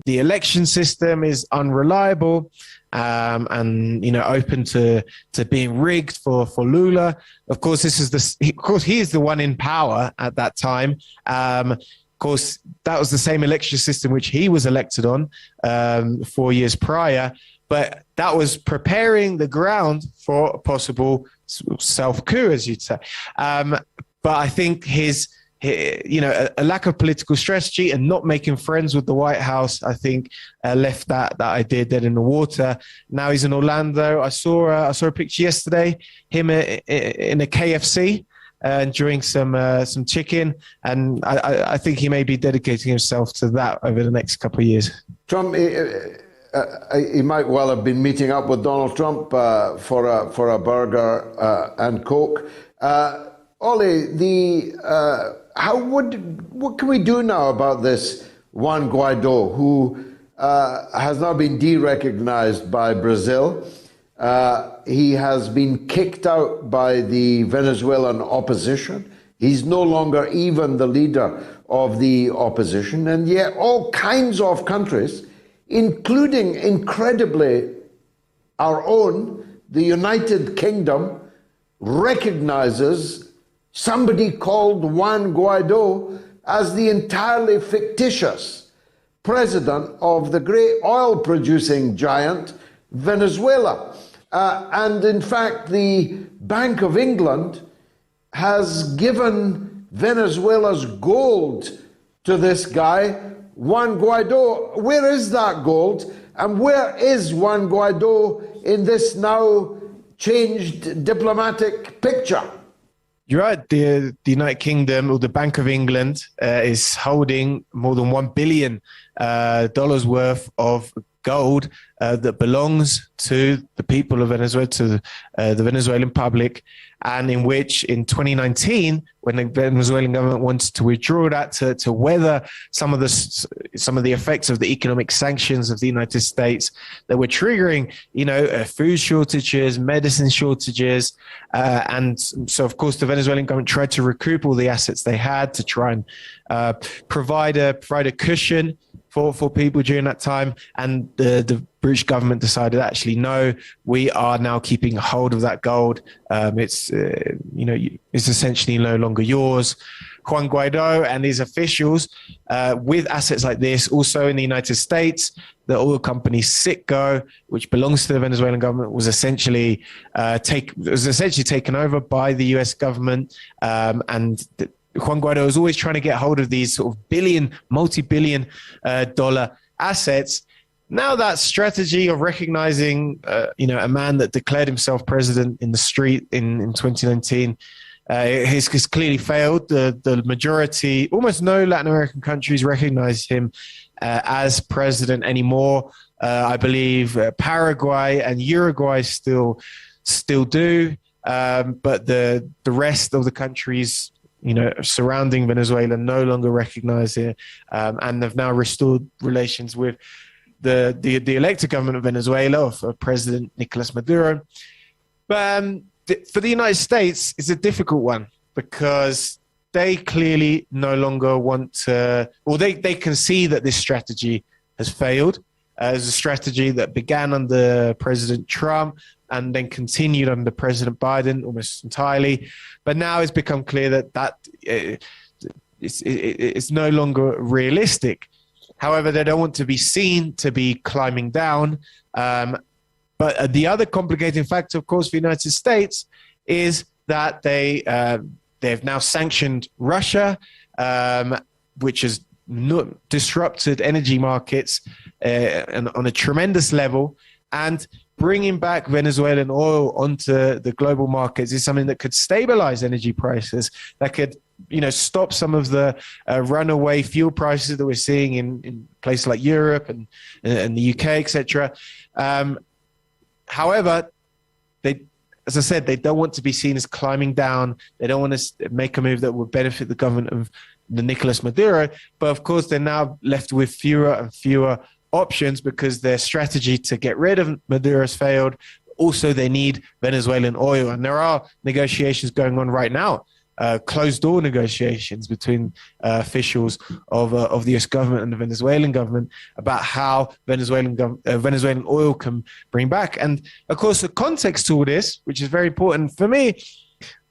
election system is unreliable and open to being rigged for Lula. Of course, he is the one in power at that time. Of course, that was the same election system which he was elected on 4 years prior. But that was preparing the ground for a possible self-coup, as you'd say. But I think a lack of political strategy and not making friends with the White House, I think, left that idea dead in the water. Now he's in Orlando. I saw a picture yesterday, him in a KFC, enjoying some chicken, and I think he may be dedicating himself to that over the next couple of years. Trump. He might well have been meeting up with Donald Trump for a burger and Coke. Ollie, what can we do now about this Juan Guaido, who has now been de-recognized by Brazil? He has been kicked out by the Venezuelan opposition. He's no longer even the leader of the opposition, and yet all kinds of countries, including, incredibly, our own, the United Kingdom, recognizes somebody called Juan Guaido as the entirely fictitious president of the great oil-producing giant, Venezuela. And in fact, the Bank of England has given Venezuela's gold to this guy, Juan Guaido. Where is that gold? And where is Juan Guaido in this now changed diplomatic picture? You're right. The United Kingdom, or the Bank of England, is holding more than $1 billion worth of gold that belongs to the people of Venezuela, to the Venezuelan public, and in which in 2019, when the Venezuelan government wanted to withdraw that to weather some of the effects of the economic sanctions of the United States that were triggering, food shortages, medicine shortages, and so of course the Venezuelan government tried to recoup all the assets they had to try and provide a cushion for people during that time, and the British government decided, actually, no, we are now keeping hold of that gold. It's essentially no longer yours. Juan Guaido and his officials, with assets like this, also in the United States, the oil company Citgo, which belongs to the Venezuelan government, was essentially taken over by the US government, and Juan Guaido is always trying to get hold of these sort of multi-billion dollar assets. Now that strategy of recognizing, a man that declared himself president in the street in 2019 has clearly failed. The majority, almost no Latin American countries recognize him as president anymore. I believe Paraguay and Uruguay still do, but the rest of the countries, surrounding Venezuela, no longer recognize it, and have now restored relations with the elected government of Venezuela, of President Nicolas Maduro. But for the United States, it's a difficult one because they clearly no longer want to, or they can see that this strategy has failed. As a strategy that began under President Trump and then continued under President Biden almost entirely. But now it's become clear that it's no longer realistic. However, they don't want to be seen to be climbing down. But the other complicating factor, of course, for the United States is that they've now sanctioned Russia, which has disrupted energy markets and on a tremendous level, and bringing back Venezuelan oil onto the global markets is something that could stabilize energy prices, that could stop some of the runaway fuel prices that we're seeing in places like Europe and the UK, etc. However, as I said, they don't want to be seen as climbing down. They don't want to make a move that would benefit the government of the Nicolas Maduro. But of course, they're now left with fewer and fewer options because their strategy to get rid of Maduro has failed. Also, they need Venezuelan oil. And there are negotiations going on right now, closed-door negotiations between officials of the US government and the Venezuelan government about how Venezuelan oil can bring back. And, of course, the context to all this, which is very important for me,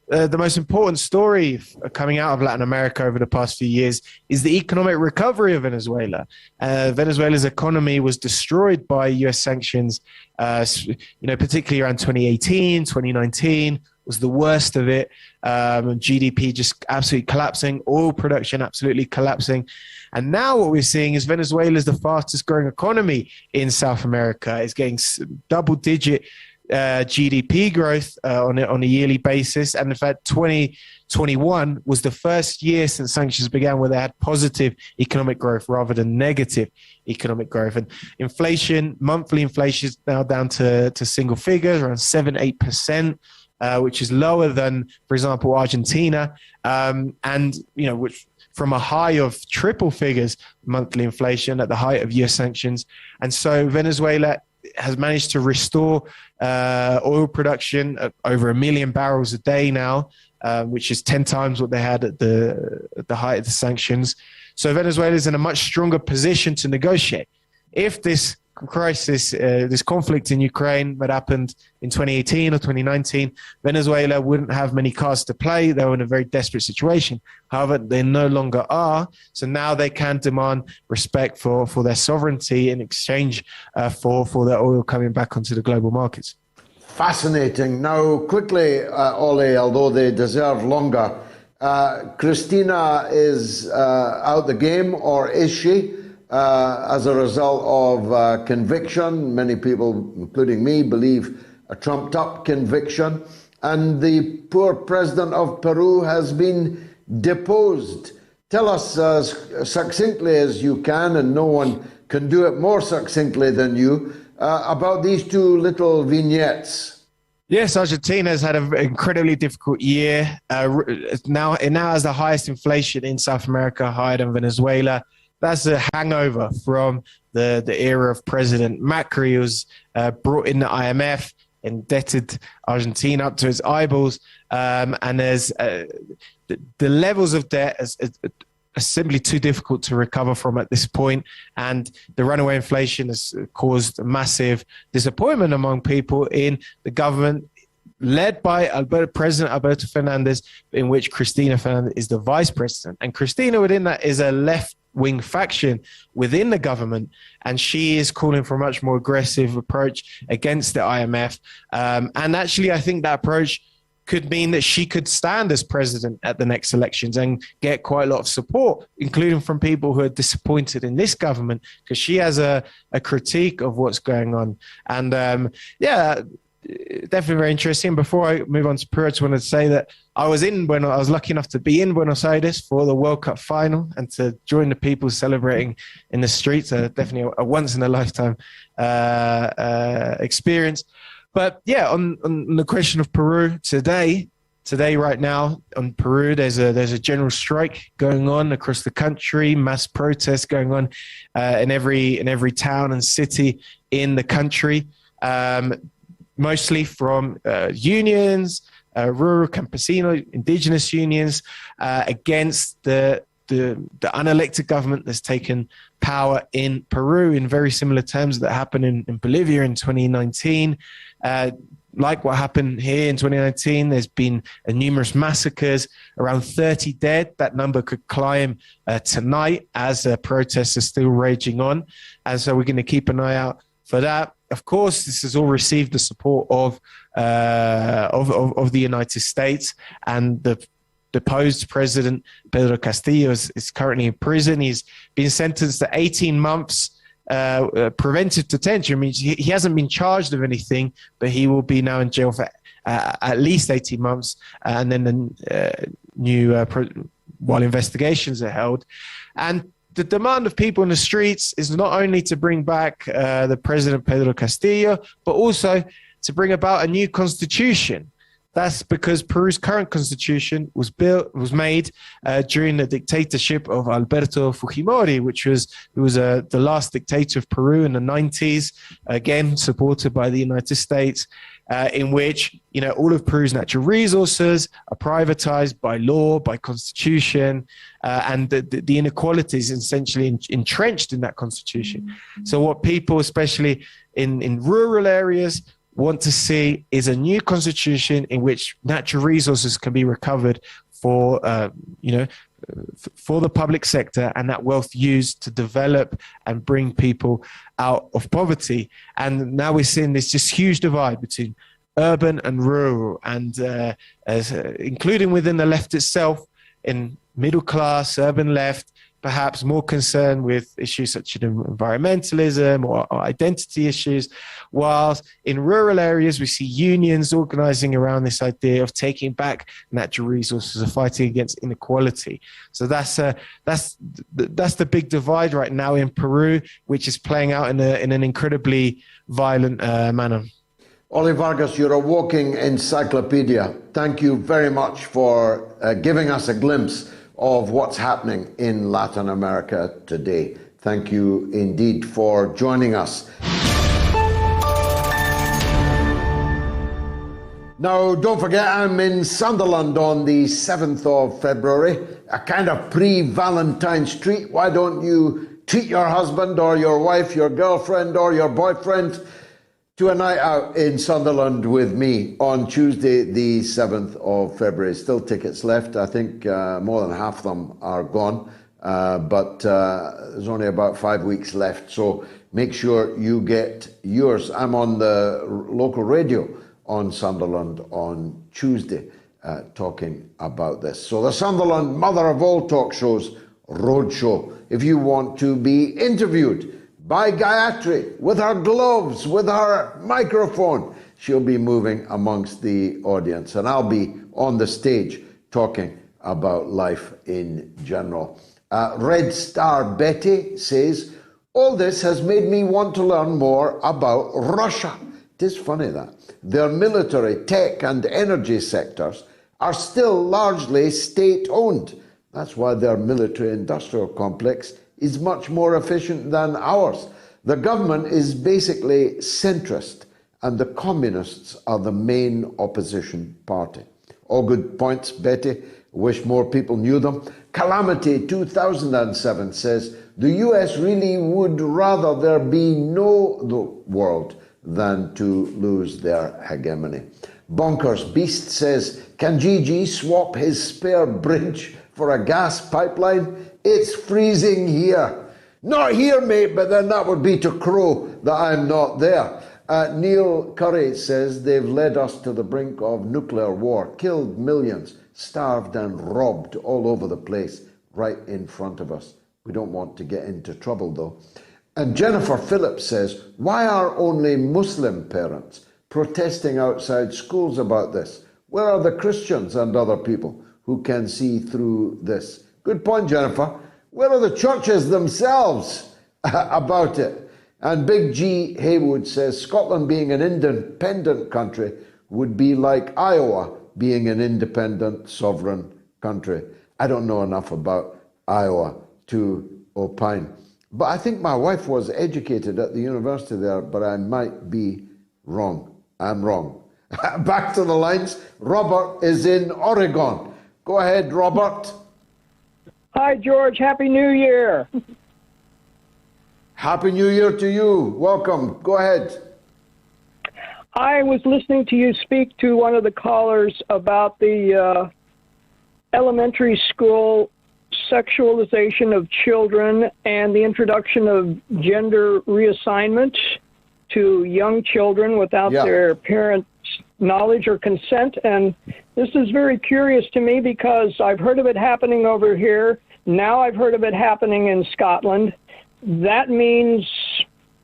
the most important story coming out of Latin America over the past few years is the economic recovery of Venezuela. Venezuela's economy was destroyed by US sanctions, particularly around 2018, 2019 was the worst of it. GDP just absolutely collapsing, oil production absolutely collapsing. And now what we're seeing is Venezuela is the fastest growing economy in South America. It's getting double-digit GDP growth on a yearly basis. And in fact, 2021 was the first year since sanctions began where they had positive economic growth rather than negative economic growth. And monthly inflation is now down to single figures, around 7-8%, which is lower than, for example, Argentina. Which from a high of triple figures monthly inflation at the height of US sanctions. And so Venezuela has managed to restore oil production at over 1 million barrels a day now, which is 10 times what they had at the height of the sanctions. So Venezuela is in a much stronger position to negotiate. If this crisis, this conflict in Ukraine that happened in 2018 or 2019, Venezuela wouldn't have many cards to play. They were in a very desperate situation. However, they no longer are. So now they can demand respect for their sovereignty in exchange for their oil coming back onto the global markets. Fascinating. Now, quickly, Ollie, although they deserve longer, Christina is out the game, or is she? As a result of conviction. Many people, including me, believe a trumped-up conviction. And the poor president of Peru has been deposed. Tell us as succinctly as you can, and no one can do it more succinctly than you, about these two little vignettes. Yes, Argentina has had an incredibly difficult year. It now has the highest inflation in South America, higher than Venezuela. That's a hangover from the era of President Macri, who was brought in the IMF, indebted Argentina up to its eyeballs. And there's the levels of debt are simply too difficult to recover from at this point. And the runaway inflation has caused massive disappointment among people in the government, led by President Alberto Fernandez, in which Cristina Fernandez is the vice president. And Cristina within that is a left-wing faction within the government, and she is calling for a much more aggressive approach against the IMF. And actually, I think that approach could mean that she could stand as president at the next elections and get quite a lot of support, including from people who are disappointed in this government, because she has a critique of what's going on. And definitely very interesting. Before I move on to Peru, I just wanted to say that I was lucky enough to be in Buenos Aires for the World Cup final and to join the people celebrating in the streets. Definitely a once in a lifetime experience. But yeah, on the question of Peru today right now on Peru, there's a general strike going on across the country, mass protests going on in every town and city in the country. Mostly from unions, rural, campesino, indigenous unions, against the unelected government that's taken power in Peru in very similar terms that happened in Bolivia in 2019. Like what happened here in 2019, there's been numerous massacres, around 30 dead. That number could climb tonight as protests are still raging on. And so we're going to keep an eye out for that. Of course, this has all received the support of the United States, and the deposed President Pedro Castillo is currently in prison. He's been sentenced to 18 months preventive detention. Means he hasn't been charged of anything, but he will be now in jail for at least 18 months, and then while investigations are held. And the demand of people in the streets is not only to bring back the President Pedro Castillo, but also to bring about a new constitution. That's because Peru's current constitution was made during the dictatorship of Alberto Fujimori, who was the last dictator of Peru in the 90s, again supported by the United States, in which all of Peru's natural resources are privatized by law, by constitution, and the inequalities essentially entrenched in that constitution. So what people, especially in rural areas, want to see is a new constitution in which natural resources can be recovered for the public sector, and that wealth used to develop and bring people out of poverty. And now we're seeing this just huge divide between urban and rural, and including within the left itself, in middle class, urban left, perhaps more concerned with issues such as environmentalism or identity issues, whilst in rural areas we see unions organizing around this idea of taking back natural resources, of fighting against inequality. So that's the big divide right now in Peru, which is playing out in an incredibly violent manner. Ollie Vargas, you're a walking encyclopedia. Thank you very much for giving us a glimpse of what's happening in Latin America today. Thank you indeed for joining us. Now, don't forget, I'm in Sunderland on the 7th of February, a kind of pre-Valentine's treat. Why don't you treat your husband or your wife, your girlfriend or your boyfriend to a night out in Sunderland with me on Tuesday, the 7th of February. Still tickets left. I think more than half of them are gone, but there's only about 5 weeks left. So make sure you get yours. I'm on the local radio on Sunderland on Tuesday talking about this. So the Sunderland mother of all talk shows, Roadshow. If you want to be interviewed by Gayatri, with her gloves, with her microphone, she'll be moving amongst the audience, and I'll be on the stage talking about life in general. Red Star Betty says, all this has made me want to learn more about Russia. It is funny that their military, tech and energy sectors are still largely state-owned. That's why their military-industrial complex is much more efficient than ours. The government is basically centrist, and the communists are the main opposition party. All good points, Betty. Wish more people knew them. Calamity 2007 says, the US really would rather there be no world than to lose their hegemony. Bonkers Beast says, can Gigi swap his spare bridge for a gas pipeline? It's freezing here. Not here, mate, but then that would be to crow that I'm not there. Neil Curry says they've led us to the brink of nuclear war, killed millions, starved and robbed all over the place, right in front of us. We don't want to get into trouble, though. And Jennifer Phillips says, why are only Muslim parents protesting outside schools about this? Where are the Christians and other people who can see through this? Good point, Jennifer. Where are the churches themselves about it? And Big G Haywood says, Scotland being an independent country would be like Iowa being an independent sovereign country. I don't know enough about Iowa to opine. But I think my wife was educated at the university there, but I might be wrong. I'm wrong. Back to the lines. Robert is in Oregon. Go ahead, Robert. Hi, George. Happy New Year. Happy New Year to you. Welcome. Go ahead. I was listening to you speak to one of the callers about the elementary school sexualization of children and the introduction of gender reassignment to young children without their parents knowledge or consent. And this is very curious to me because I've heard of it happening over here. Now I've heard of it happening in Scotland. That means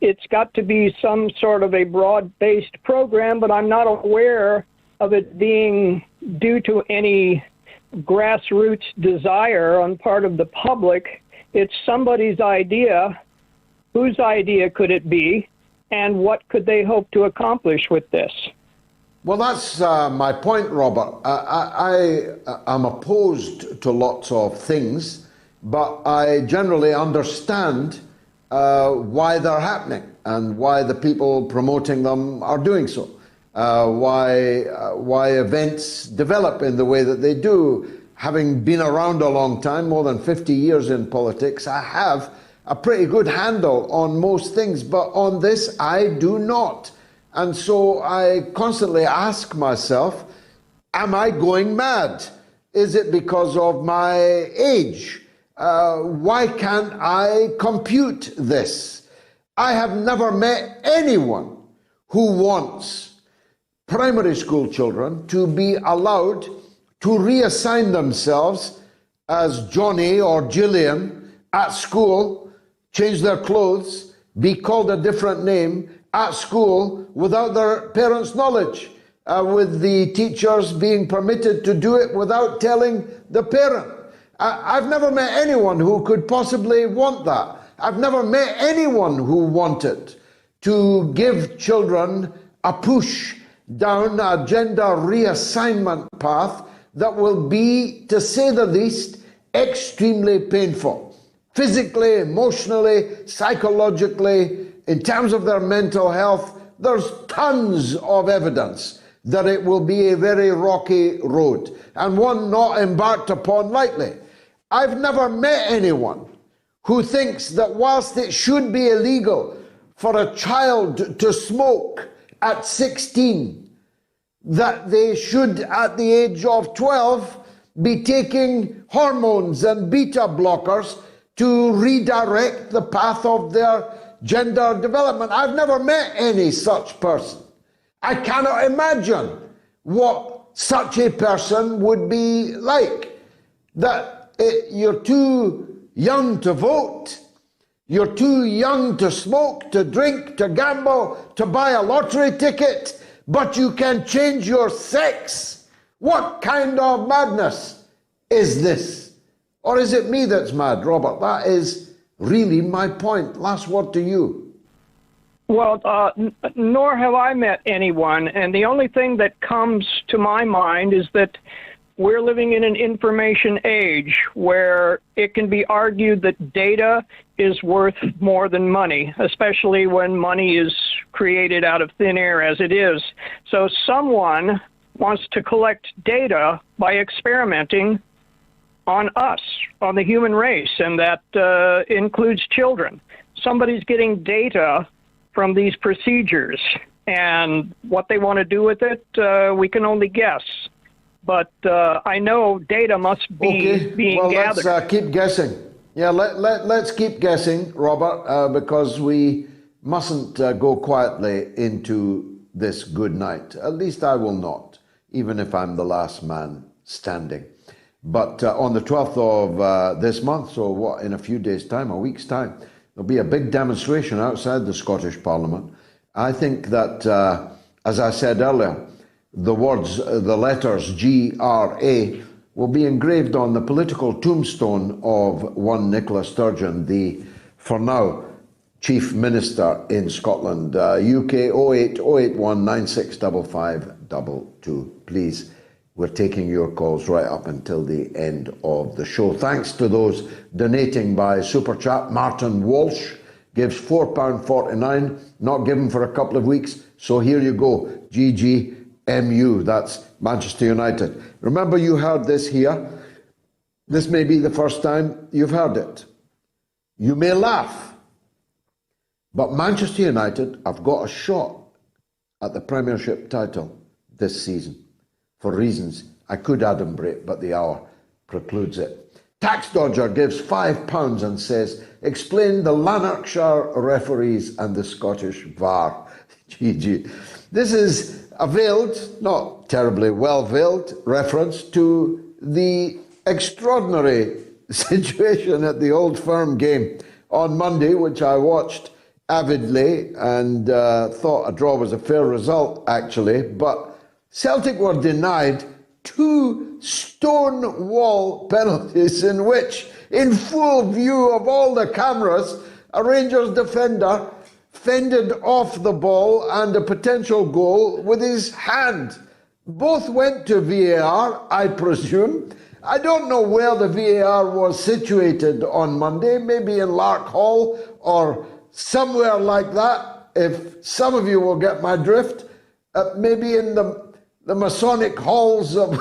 it's got to be some sort of a broad-based program, but I'm not aware of it being due to any grassroots desire on part of the public. It's somebody's idea. Whose idea could it be? And what could they hope to accomplish with this? Well, that's my point, Robert. I am opposed to lots of things, but I generally understand why they're happening and why the people promoting them are doing so. Why events develop in the way that they do. Having been around a long time, more than 50 years in politics, I have a pretty good handle on most things, but on this I do not. And so I constantly ask myself, am I going mad? Is it because of my age? Why can't I compute this? I have never met anyone who wants primary school children to be allowed to reassign themselves as Johnny or Julian at school, change their clothes, be called a different name at school without their parents' knowledge, with the teachers being permitted to do it without telling the parent. I've never met anyone who could possibly want that. I've never met anyone who wanted to give children a push down a gender reassignment path that will be, to say the least, extremely painful. Physically, emotionally, psychologically, in terms of their mental health, there's tons of evidence that it will be a very rocky road and one not embarked upon lightly. I've never met anyone who thinks that whilst it should be illegal for a child to smoke at 16, that they should, at the age of 12, be taking hormones and beta blockers to redirect the path of their gender development. I've never met any such person. I cannot imagine what such a person would be like. That you're too young to vote, you're too young to smoke, to drink, to gamble, to buy a lottery ticket, but you can change your sex. What kind of madness is this? Or is it me that's mad, Robert? That is really my point. Last word to you. Well, nor have I met anyone, and the only thing that comes to my mind is that we're living in an information age where it can be argued that data is worth more than money, especially when money is created out of thin air as it is. So someone wants to collect data by experimenting on us, on the human race, and that includes children. Somebody's getting data from these procedures, and what they want to do with it, we can only guess. But I know data must be being gathered. Let's keep guessing. Yeah, let's keep guessing, Robert, because we mustn't go quietly into this good night. At least I will not, even if I'm the last man standing. But on the 12th of this month, so what, in a few days' time, a week's time, there'll be a big demonstration outside the Scottish Parliament. I think that, as I said earlier, the words, the letters GRA will be engraved on the political tombstone of one Nicola Sturgeon, the, for now, Chief Minister in Scotland. UK 08081 965522. Please, we're taking your calls right up until the end of the show. Thanks to those donating by Super Chat. Martin Walsh gives £4.49, not given for a couple of weeks, so here you go. GGMU, that's Manchester United. Remember, you heard this here. This may be the first time you've heard it. You may laugh, but Manchester United have got a shot at the Premiership title this season. For reasons I could adumbrate, but the hour precludes it. Tax Dodger gives £5 and says, explain the Lanarkshire referees and the Scottish VAR. GG. This is a veiled, not terribly well-veiled, reference to the extraordinary situation at the Old Firm game on Monday, which I watched avidly and thought a draw was a fair result, actually. But Celtic were denied 2 stone wall penalties in which, in full view of all the cameras, a Rangers defender fended off the ball and a potential goal with his hand. Both went to VAR, I presume. I don't know where the VAR was situated on Monday, maybe in Lark Hall or somewhere like that, if some of you will get my drift, maybe in the Masonic halls of,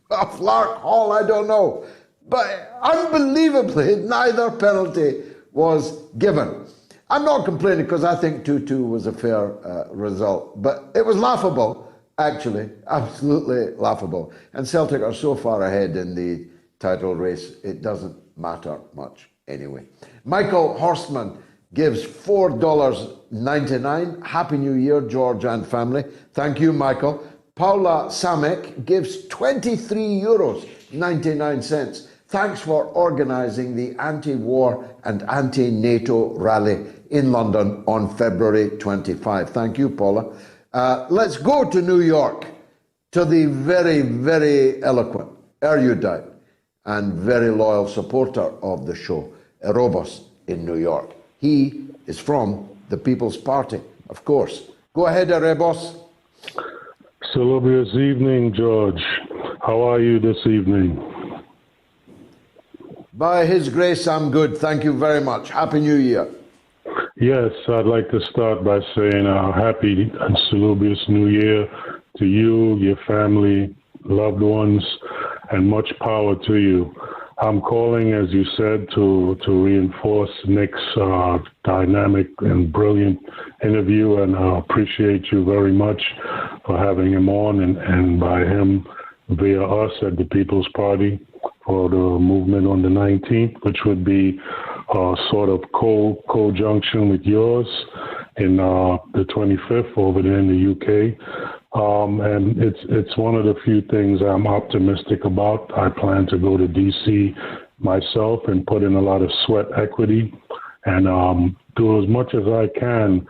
of Lark Hall, I don't know. But unbelievably, neither penalty was given. I'm not complaining because I think 2-2 was a fair result, but it was laughable, actually, absolutely laughable. And Celtic are so far ahead in the title race, it doesn't matter much anyway. Michael Horstman gives $4.99. Happy New Year, George and family. Thank you, Michael. Paula Samek gives €23.99. Thanks for organising the anti-war and anti-NATO rally in London on February 25. Thank you, Paula. Let's go to New York, to the very, very eloquent, erudite, and very loyal supporter of the show, Erebos in New York. He is from the People's Party, of course. Go ahead, Erebos. Salubrious evening, George. How are you this evening? By His grace, I'm good. Thank you very much. Happy New Year. Yes, I'd like to start by saying happy and salubrious New Year to you, your family, loved ones, and much power to you. I'm calling, as you said, to reinforce Nick's dynamic and brilliant interview, and I appreciate you very much for having him on, and by him via us at the People's Party for the movement on the 19th, which would be sort of co-junction with yours in the 25th over there in the UK. And it's one of the few things I'm optimistic about. I plan to go to DC myself and put in a lot of sweat equity and do as much as I can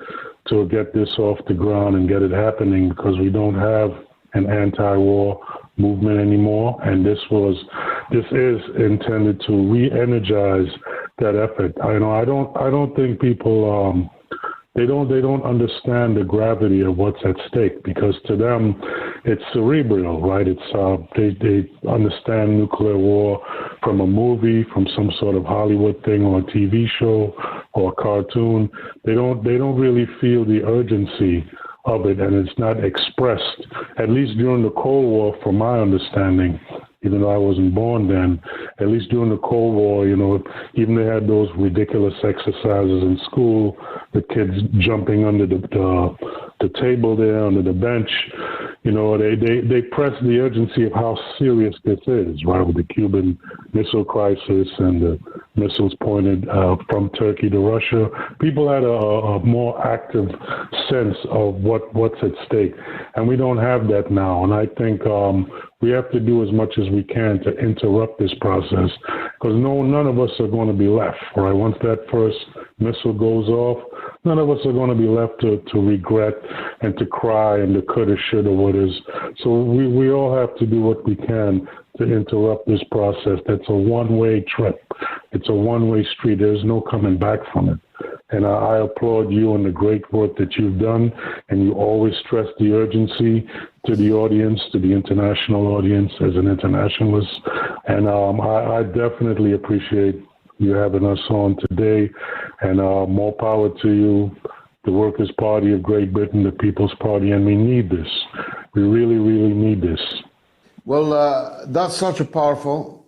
to get this off the ground and get it happening, because we don't have an anti-war movement anymore, and this is intended to re-energize that effort. I don't think people they don't understand the gravity of what's at stake, because to them it's cerebral, right? It's they understand nuclear war from a movie, from some sort of Hollywood thing or a TV show or a cartoon. They don't really feel the urgency of it, and it's not expressed, at least during the Cold War, from my understanding, even though I wasn't born then. At least during the Cold War, even they had those ridiculous exercises in school, the kids jumping under the table there, under the bench. They press the urgency of how serious this is, right, with the Cuban Missile Crisis and the missiles pointed from Turkey to Russia. People had a more active sense of what's at stake, and we don't have that now. And I think we have to do as much as we can to interrupt this process, because none of us are going to be left, right? Once that first missile goes off, none of us are going to be left to regret and to cry and to coulda, shoulda, wouldas. So we all have to do what we can to interrupt this process. That's a one-way trip. It's a one-way street. There's no coming back from it. And I applaud you and the great work that you've done, and you always stress the urgency to the audience, to the international audience as an internationalist. And I definitely appreciate you having us on today, and more power to you, the Workers' Party of Great Britain, the People's Party, and we need this. We really, really need this. Well, that's such a powerful,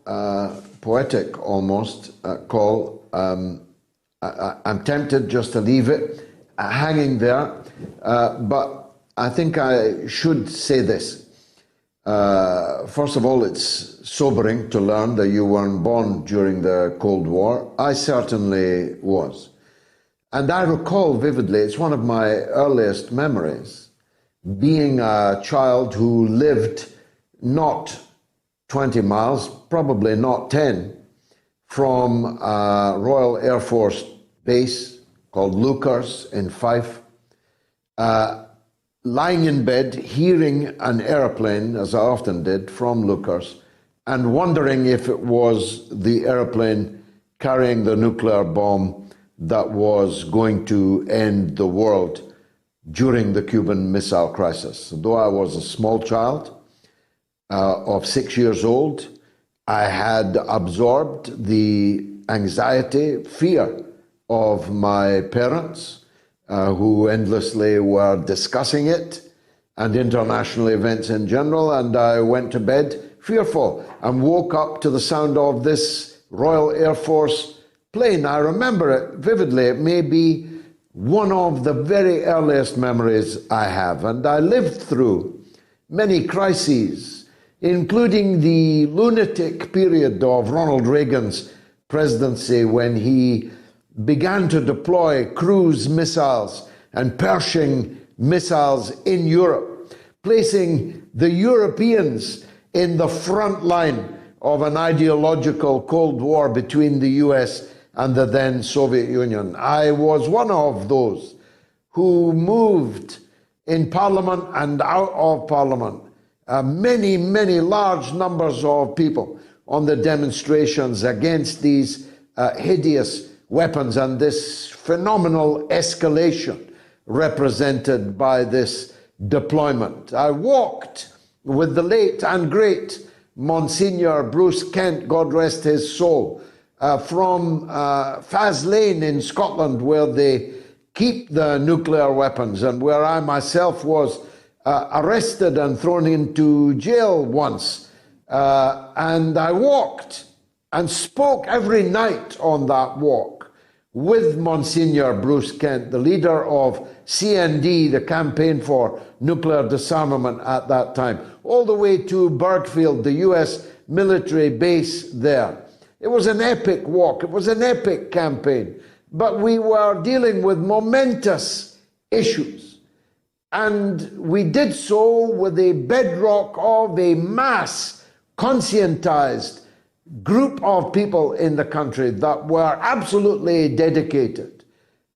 poetic almost call. I'm tempted just to leave it hanging there, but I think I should say this. First of all, it's sobering to learn that you weren't born during the Cold War. I certainly was. And I recall vividly, it's one of my earliest memories, being a child who lived not 20 miles, probably not 10, from a Royal Air Force base called Lucas in Fife, lying in bed, hearing an airplane, as I often did, from Lucas, and wondering if it was the airplane carrying the nuclear bomb that was going to end the world during the Cuban Missile Crisis. Though I was a small child of 6 years old, I had absorbed the anxiety, fear of my parents, who endlessly were discussing it, and international events in general, and I went to bed fearful and woke up to the sound of this Royal Air Force plane. I remember it vividly. It may be one of the very earliest memories I have, and I lived through many crises, including the lunatic period of Ronald Reagan's presidency when he began to deploy cruise missiles and Pershing missiles in Europe, placing the Europeans in the front line of an ideological Cold War between the US and the then Soviet Union. I was one of those who moved in Parliament and out of Parliament. Many large numbers of people on the demonstrations against these hideous weapons and this phenomenal escalation represented by this deployment. I walked with the late and great Monsignor Bruce Kent, God rest his soul, from Faz Lane in Scotland, where they keep the nuclear weapons and where I myself was arrested and thrown into jail once. And I walked and spoke every night on that walk with Monsignor Bruce Kent, the leader of CND, the Campaign for Nuclear Disarmament at that time, all the way to Burgfield, the US military base there. It was an epic walk. It was an epic campaign. But we were dealing with momentous issues. And we did so with a bedrock of a mass conscientized group of people in the country that were absolutely dedicated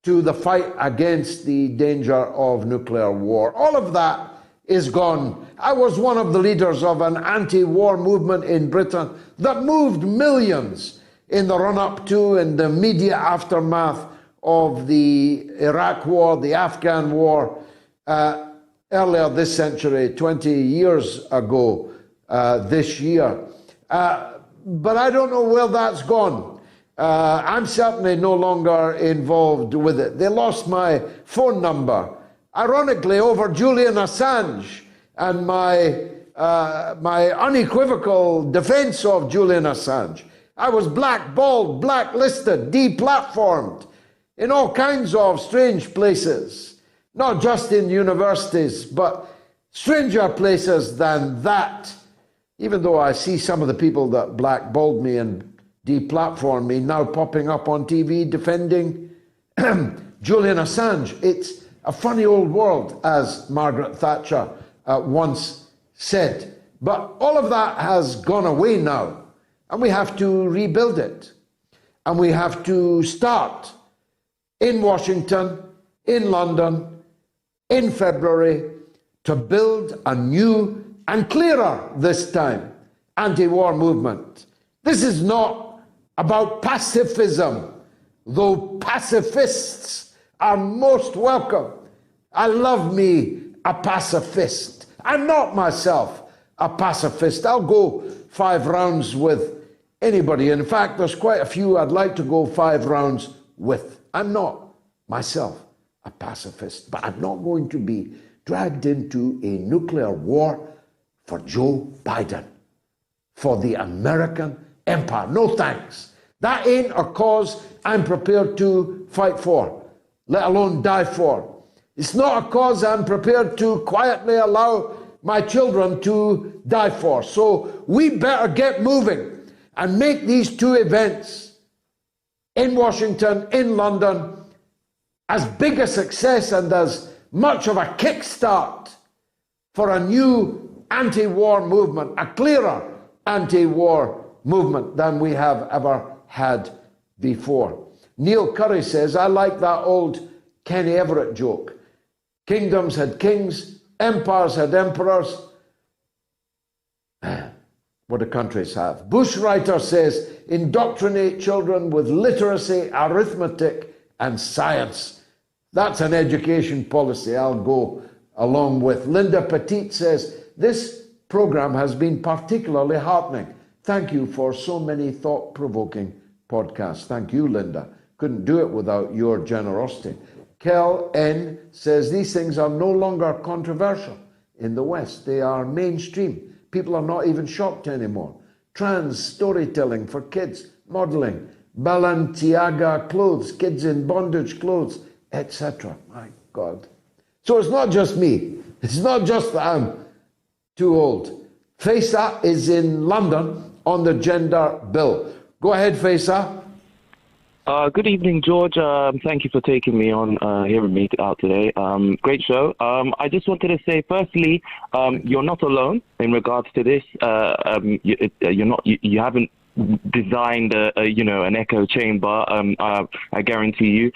to the fight against the danger of nuclear war. All of that is gone. I was one of the leaders of an anti-war movement in Britain that moved millions in the run-up to and the immediate aftermath of the Iraq war, the Afghan war, earlier this century, 20 years ago this year. But I don't know where that's gone. I'm certainly no longer involved with it. They lost my phone number, ironically, over Julian Assange and my unequivocal defense of Julian Assange. I was blackballed, blacklisted, deplatformed in all kinds of strange places, not just in universities, but stranger places than that. Even though I see some of the people that blackballed me and deplatformed me now popping up on TV defending Julian Assange. It's a funny old world, as Margaret Thatcher once said. But all of that has gone away now, and we have to rebuild it. And we have to start in Washington, in London, in February, to build a new and clearer this time anti-war movement. This is not about pacifism, though pacifists are most welcome. I love me a pacifist. I'm not myself a pacifist. I'll go 5 rounds with anybody. In fact, there's quite a few I'd like to go 5 rounds with. I'm not myself a pacifist, but I'm not going to be dragged into a nuclear war for Joe Biden, for the American empire. No thanks. That ain't a cause I'm prepared to fight for, let alone die for. It's not a cause I'm prepared to quietly allow my children to die for. So we better get moving and make these 2 events in Washington, in London, as big a success and as much of a kickstart for a new anti-war movement, a clearer anti-war movement than we have ever had before. Neil Curry says, I like that old Kenny Everett joke. Kingdoms had kings, empires had emperors. What do countries have? Bushwriter says, indoctrinate children with literacy, arithmetic, and science. That's an education policy I'll go along with. Linda Petit says, this program has been particularly heartening. Thank you for so many thought-provoking podcasts. Thank you, Linda. Couldn't do it without your generosity. Kel N says, these things are no longer controversial in the West. They are mainstream. People are not even shocked anymore. Trans storytelling for kids, modeling, Balenciaga clothes, kids in bondage clothes, etc. My God. So it's not just me. It's not just that I'm too old. Faisa is in London on the gender bill. Go ahead, Faisa. Good evening, George. Thank you for taking me on, hearing me out today. Great show. I just wanted to say, firstly, you're not alone in regards to this. You haven't designed an echo chamber. I guarantee you.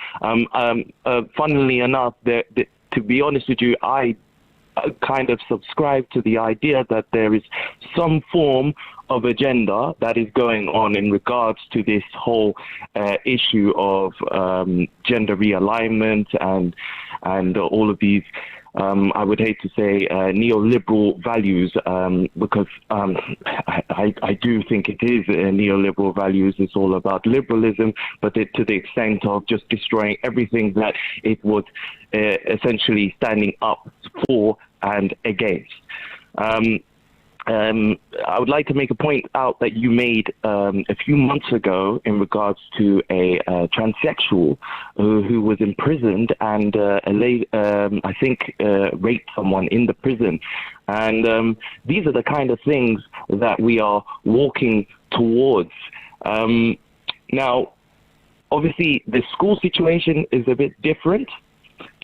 Funnily enough, to be honest with you, I kind of subscribe to the idea that there is some form of agenda that is going on in regards to this whole issue of gender realignment and all of these, I would hate to say, neoliberal values, because I do think it is neoliberal values. It's all about liberalism, but to the extent of just destroying everything that it was essentially standing up for and against. I would like to make a point out that you made a few months ago in regards to a transsexual who was imprisoned and I think raped someone in the prison. And these are the kind of things that we are walking towards. Now, obviously, the school situation is a bit different.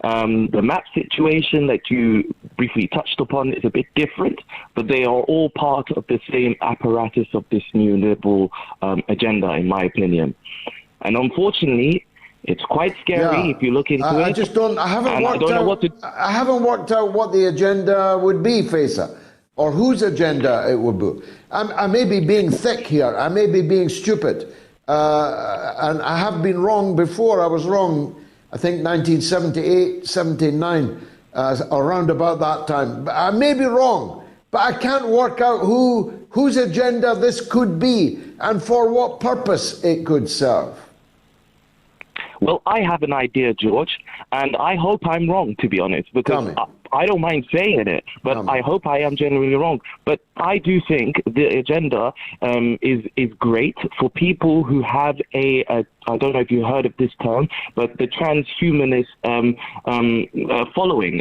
The map situation that you briefly touched upon is a bit different, but they are all part of the same apparatus of this new liberal agenda, in my opinion. And unfortunately, it's quite scary if you look into it. I haven't worked out what the agenda would be, Faisa, or whose agenda it would be. I may be being thick here. I may be being stupid. And I have been wrong before. I was wrong, I think 1978, 79, around about that time. I may be wrong, but I can't work out whose agenda this could be and for what purpose it could serve. Well, I have an idea, George, and I hope I'm wrong, to be honest, because I don't mind saying it, but I hope I am genuinely wrong. But I do think the agenda is great for people who have I don't know if you heard of this term, but the transhumanist following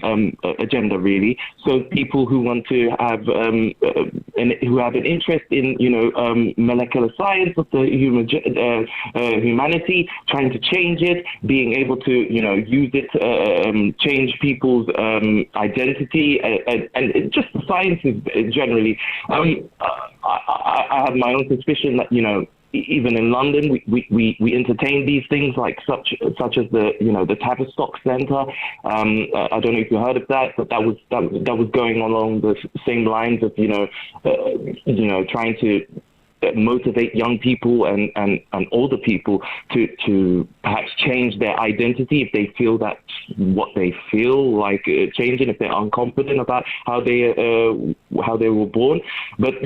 agenda, really. So people who want to have who have an interest in molecular science of the humanity, trying to change it, being able to use it, change people's identity, and just the sciences generally. I have my own suspicion that even in London, we entertain these things like such as the Tavistock Centre. I don't know if you heard of that, but that was going along the same lines of trying to motivate young people and older people to perhaps change their identity if they feel that's what they feel like changing, if they're unconfident about how they were born. But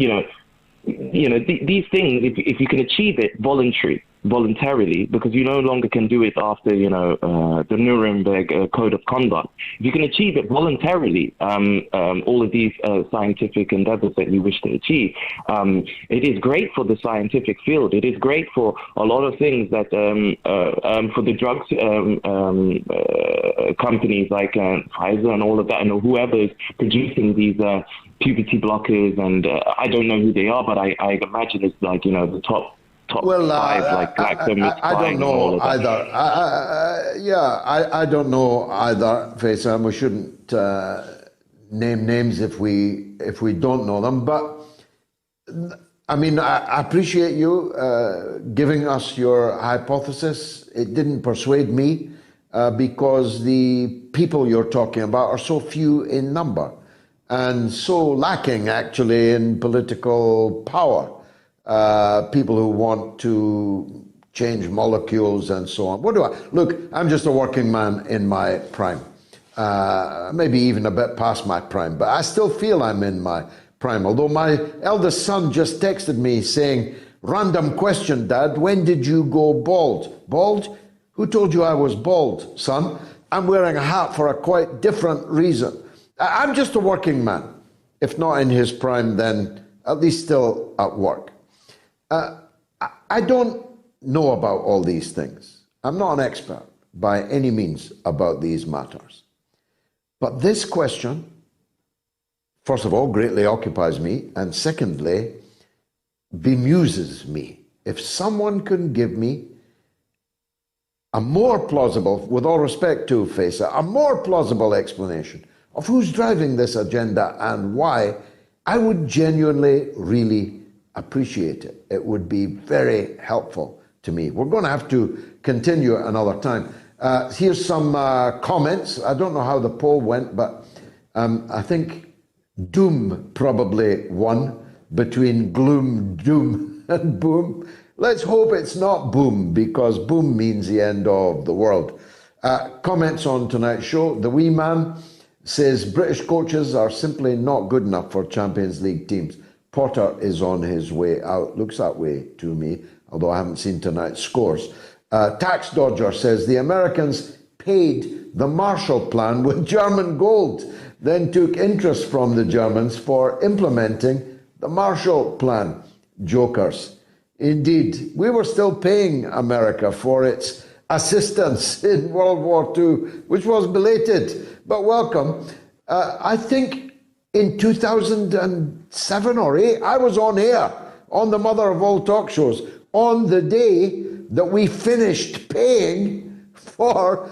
these things, if you can achieve it voluntarily, because you no longer can do it after the Nuremberg Code of Conduct. If you can achieve it voluntarily, all of these scientific endeavors that you wish to achieve, it is great for the scientific field. It is great for a lot of things that for the drugs companies like Pfizer and all of that, and whoever is producing these puberty blockers, and I don't know who they are, but I imagine it's like the top five, like GlaxoSmithKline. I don't know either. I don't know either, Faisal, and we shouldn't name names if we don't know them. But I mean, I appreciate you giving us your hypothesis. It didn't persuade me because the people you're talking about are so few in number and so lacking actually in political power. People who want to change molecules and so on. Look, I'm just a working man in my prime. Maybe even a bit past my prime, but I still feel I'm in my prime. Although my eldest son just texted me saying, random question, Dad, when did you go bald? Bald? Who told you I was bald, son? I'm wearing a hat for a quite different reason. I'm just a working man. If not in his prime, then at least still at work. I don't know about all these things. I'm not an expert by any means about these matters. But this question, first of all, greatly occupies me, and secondly, bemuses me. If someone can give me a more plausible, with all respect to FASA, a more plausible explanation of who's driving this agenda and why, I would genuinely really appreciate it. It would be very helpful to me. We're going to have to continue another time. Here's some comments. I don't know how the poll went, but I think doom probably won between gloom, doom, and boom. Let's hope it's not boom, because boom means the end of the world. Comments on tonight's show. The wee man says British coaches are simply not good enough for Champions League teams. Potter is on his way out. Looks that way to me, although I haven't seen tonight's scores. Tax Dodger says the Americans paid the Marshall Plan with German gold, then took interest from the Germans for implementing the Marshall Plan. Jokers. Indeed, we were still paying America for its assistance in World War II, which was belated, but welcome. I think in 2007 or 8, I was on air on the mother of all talk shows on the day that we finished paying for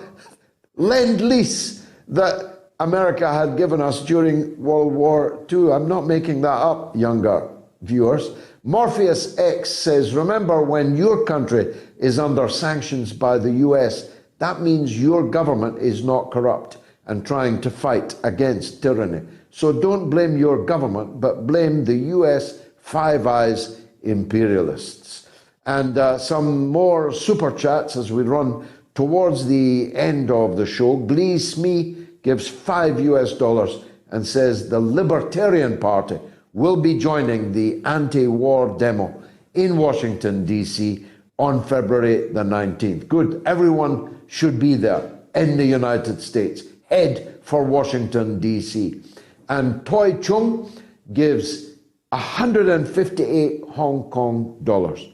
Lend-Lease that America had given us during World War II. I'm not making that up, younger viewers. Morpheus X says, remember, when your country is under sanctions by the US, that means your government is not corrupt and trying to fight against tyranny. So don't blame your government, but blame the US Five Eyes imperialists. And some more super chats as we run towards the end of the show. Glee Smee gives $5 and says the Libertarian Party will be joining the anti-war demo in Washington, D.C. on February the 19th. Good. Everyone should be there in the United States. Head for Washington, D.C. And Toy Chung gives 158 Hong Kong dollars,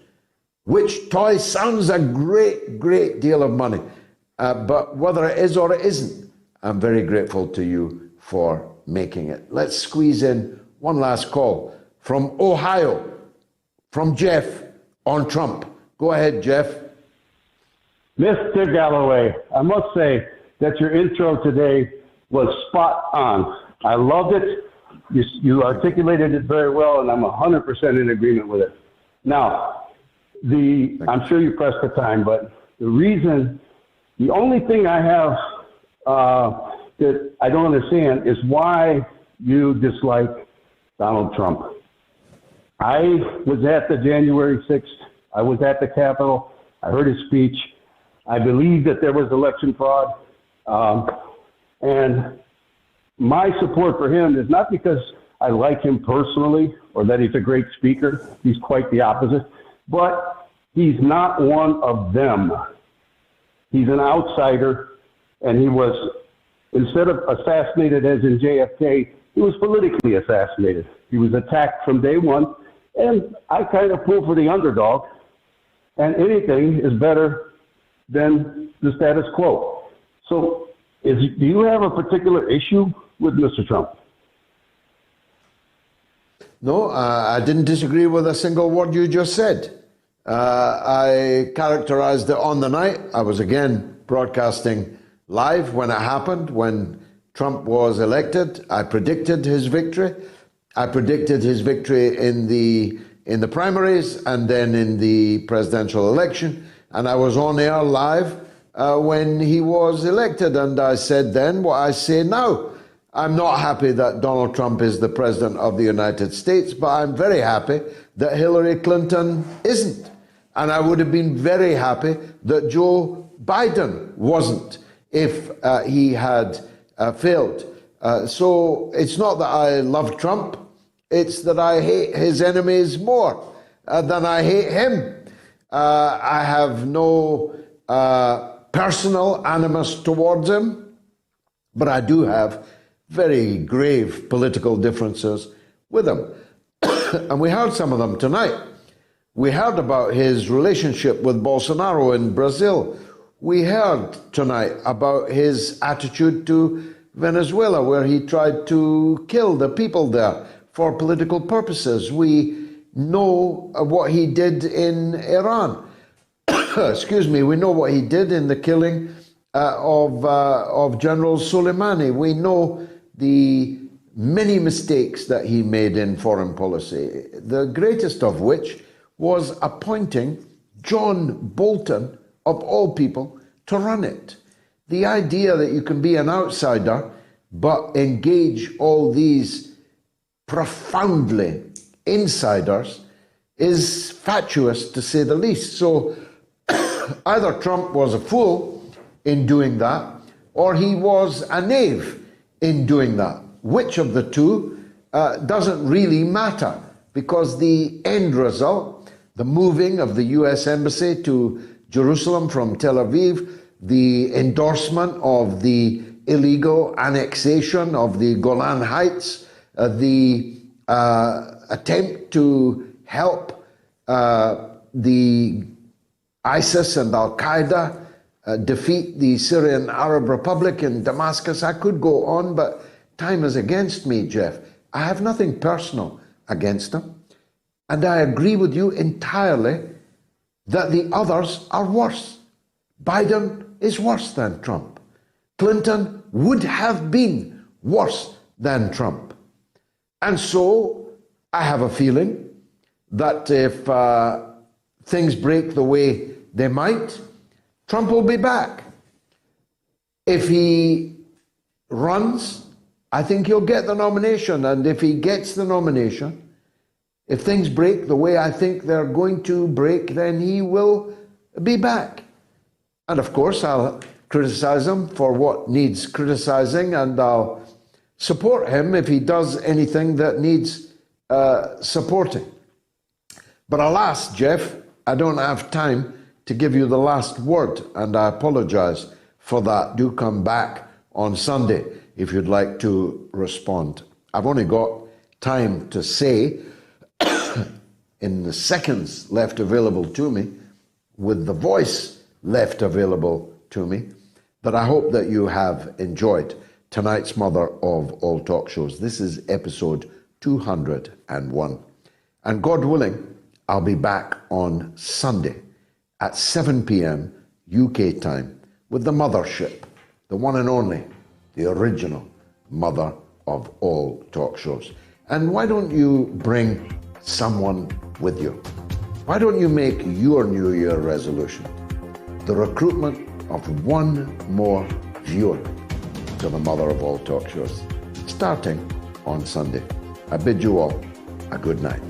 which, Toy, sounds a great, great deal of money. But whether it is or it isn't, I'm very grateful to you for making it. Let's squeeze in one last call from Ohio, from Jeff on Trump. Go ahead, Jeff. Mr. Galloway, I must say that your intro today was spot on. I loved it. You articulated it very well, and I'm 100% in agreement with it. Now, I'm sure you pressed for time, but the only thing I have that I don't understand is why you dislike Donald Trump. I was at the January 6th. I was at the Capitol. I heard his speech. I believe that there was election fraud. And my support for him is not because I like him personally or that he's a great speaker. He's quite the opposite. But he's not one of them. He's an outsider, and he was, instead of assassinated as in JFK, he was politically assassinated. He was attacked from day one, and I kind of pull for the underdog, and anything is better than the status quo. So do you have a particular issue with Mr. Trump? No, I didn't disagree with a single word you just said. I characterized it on the night. I was again broadcasting live when it happened, when Trump was elected, I predicted his victory. I predicted his victory in the primaries and then in the presidential election. And I was on air live when he was elected. And I said then what I say now. I'm not happy that Donald Trump is the president of the United States, but I'm very happy that Hillary Clinton isn't. And I would have been very happy that Joe Biden wasn't if he had failed. So it's not that I love Trump, it's that I hate his enemies more than I hate him. I have no personal animus towards him, but I do have very grave political differences with him. And we heard some of them tonight. We heard about his relationship with Bolsonaro in Brazil. We heard tonight about his attitude to Venezuela, where he tried to kill the people there for political purposes. We know what he did in Iran. Excuse me, we know what he did in the killing of General Soleimani. We know the many mistakes that he made in foreign policy, the greatest of which was appointing John Bolton, of all people, to run it. The idea that you can be an outsider but engage all these profoundly insiders is fatuous, to say the least. So either Trump was a fool in doing that, or he was a knave in doing that. Which of the two doesn't really matter, because the end result, the moving of the US Embassy to Jerusalem from Tel Aviv, the endorsement of the illegal annexation of the Golan Heights, the attempt to help the ISIS and Al-Qaeda defeat the Syrian Arab Republic in Damascus. I could go on, but time is against me, Jeff. I have nothing personal against them. And I agree with you entirely that the others are worse. Biden is worse than Trump. Clinton would have been worse than Trump. And so I have a feeling that if things break the way they might, Trump will be back. If he runs, I think he'll get the nomination. And if he gets the nomination, if things break the way I think they're going to break, then he will be back. And of course, I'll criticize him for what needs criticizing, and I'll support him if he does anything that needs supporting. But alas, Jeff, I don't have time to give you the last word, and I apologize for that. Do come back on Sunday if you'd like to respond. I've only got time to say, in the seconds left available to me, with the voice left available to me, that I hope that you have enjoyed tonight's Mother of All Talk Shows. This is episode 201. And God willing, I'll be back on Sunday at 7 p.m. UK time with the mothership, the one and only, the original Mother of All Talk Shows. And why don't you bring someone with you? Why don't you make your New Year resolution the recruitment of one more viewer to the Mother of All Talk Shows, starting on Sunday? I bid you all a good night.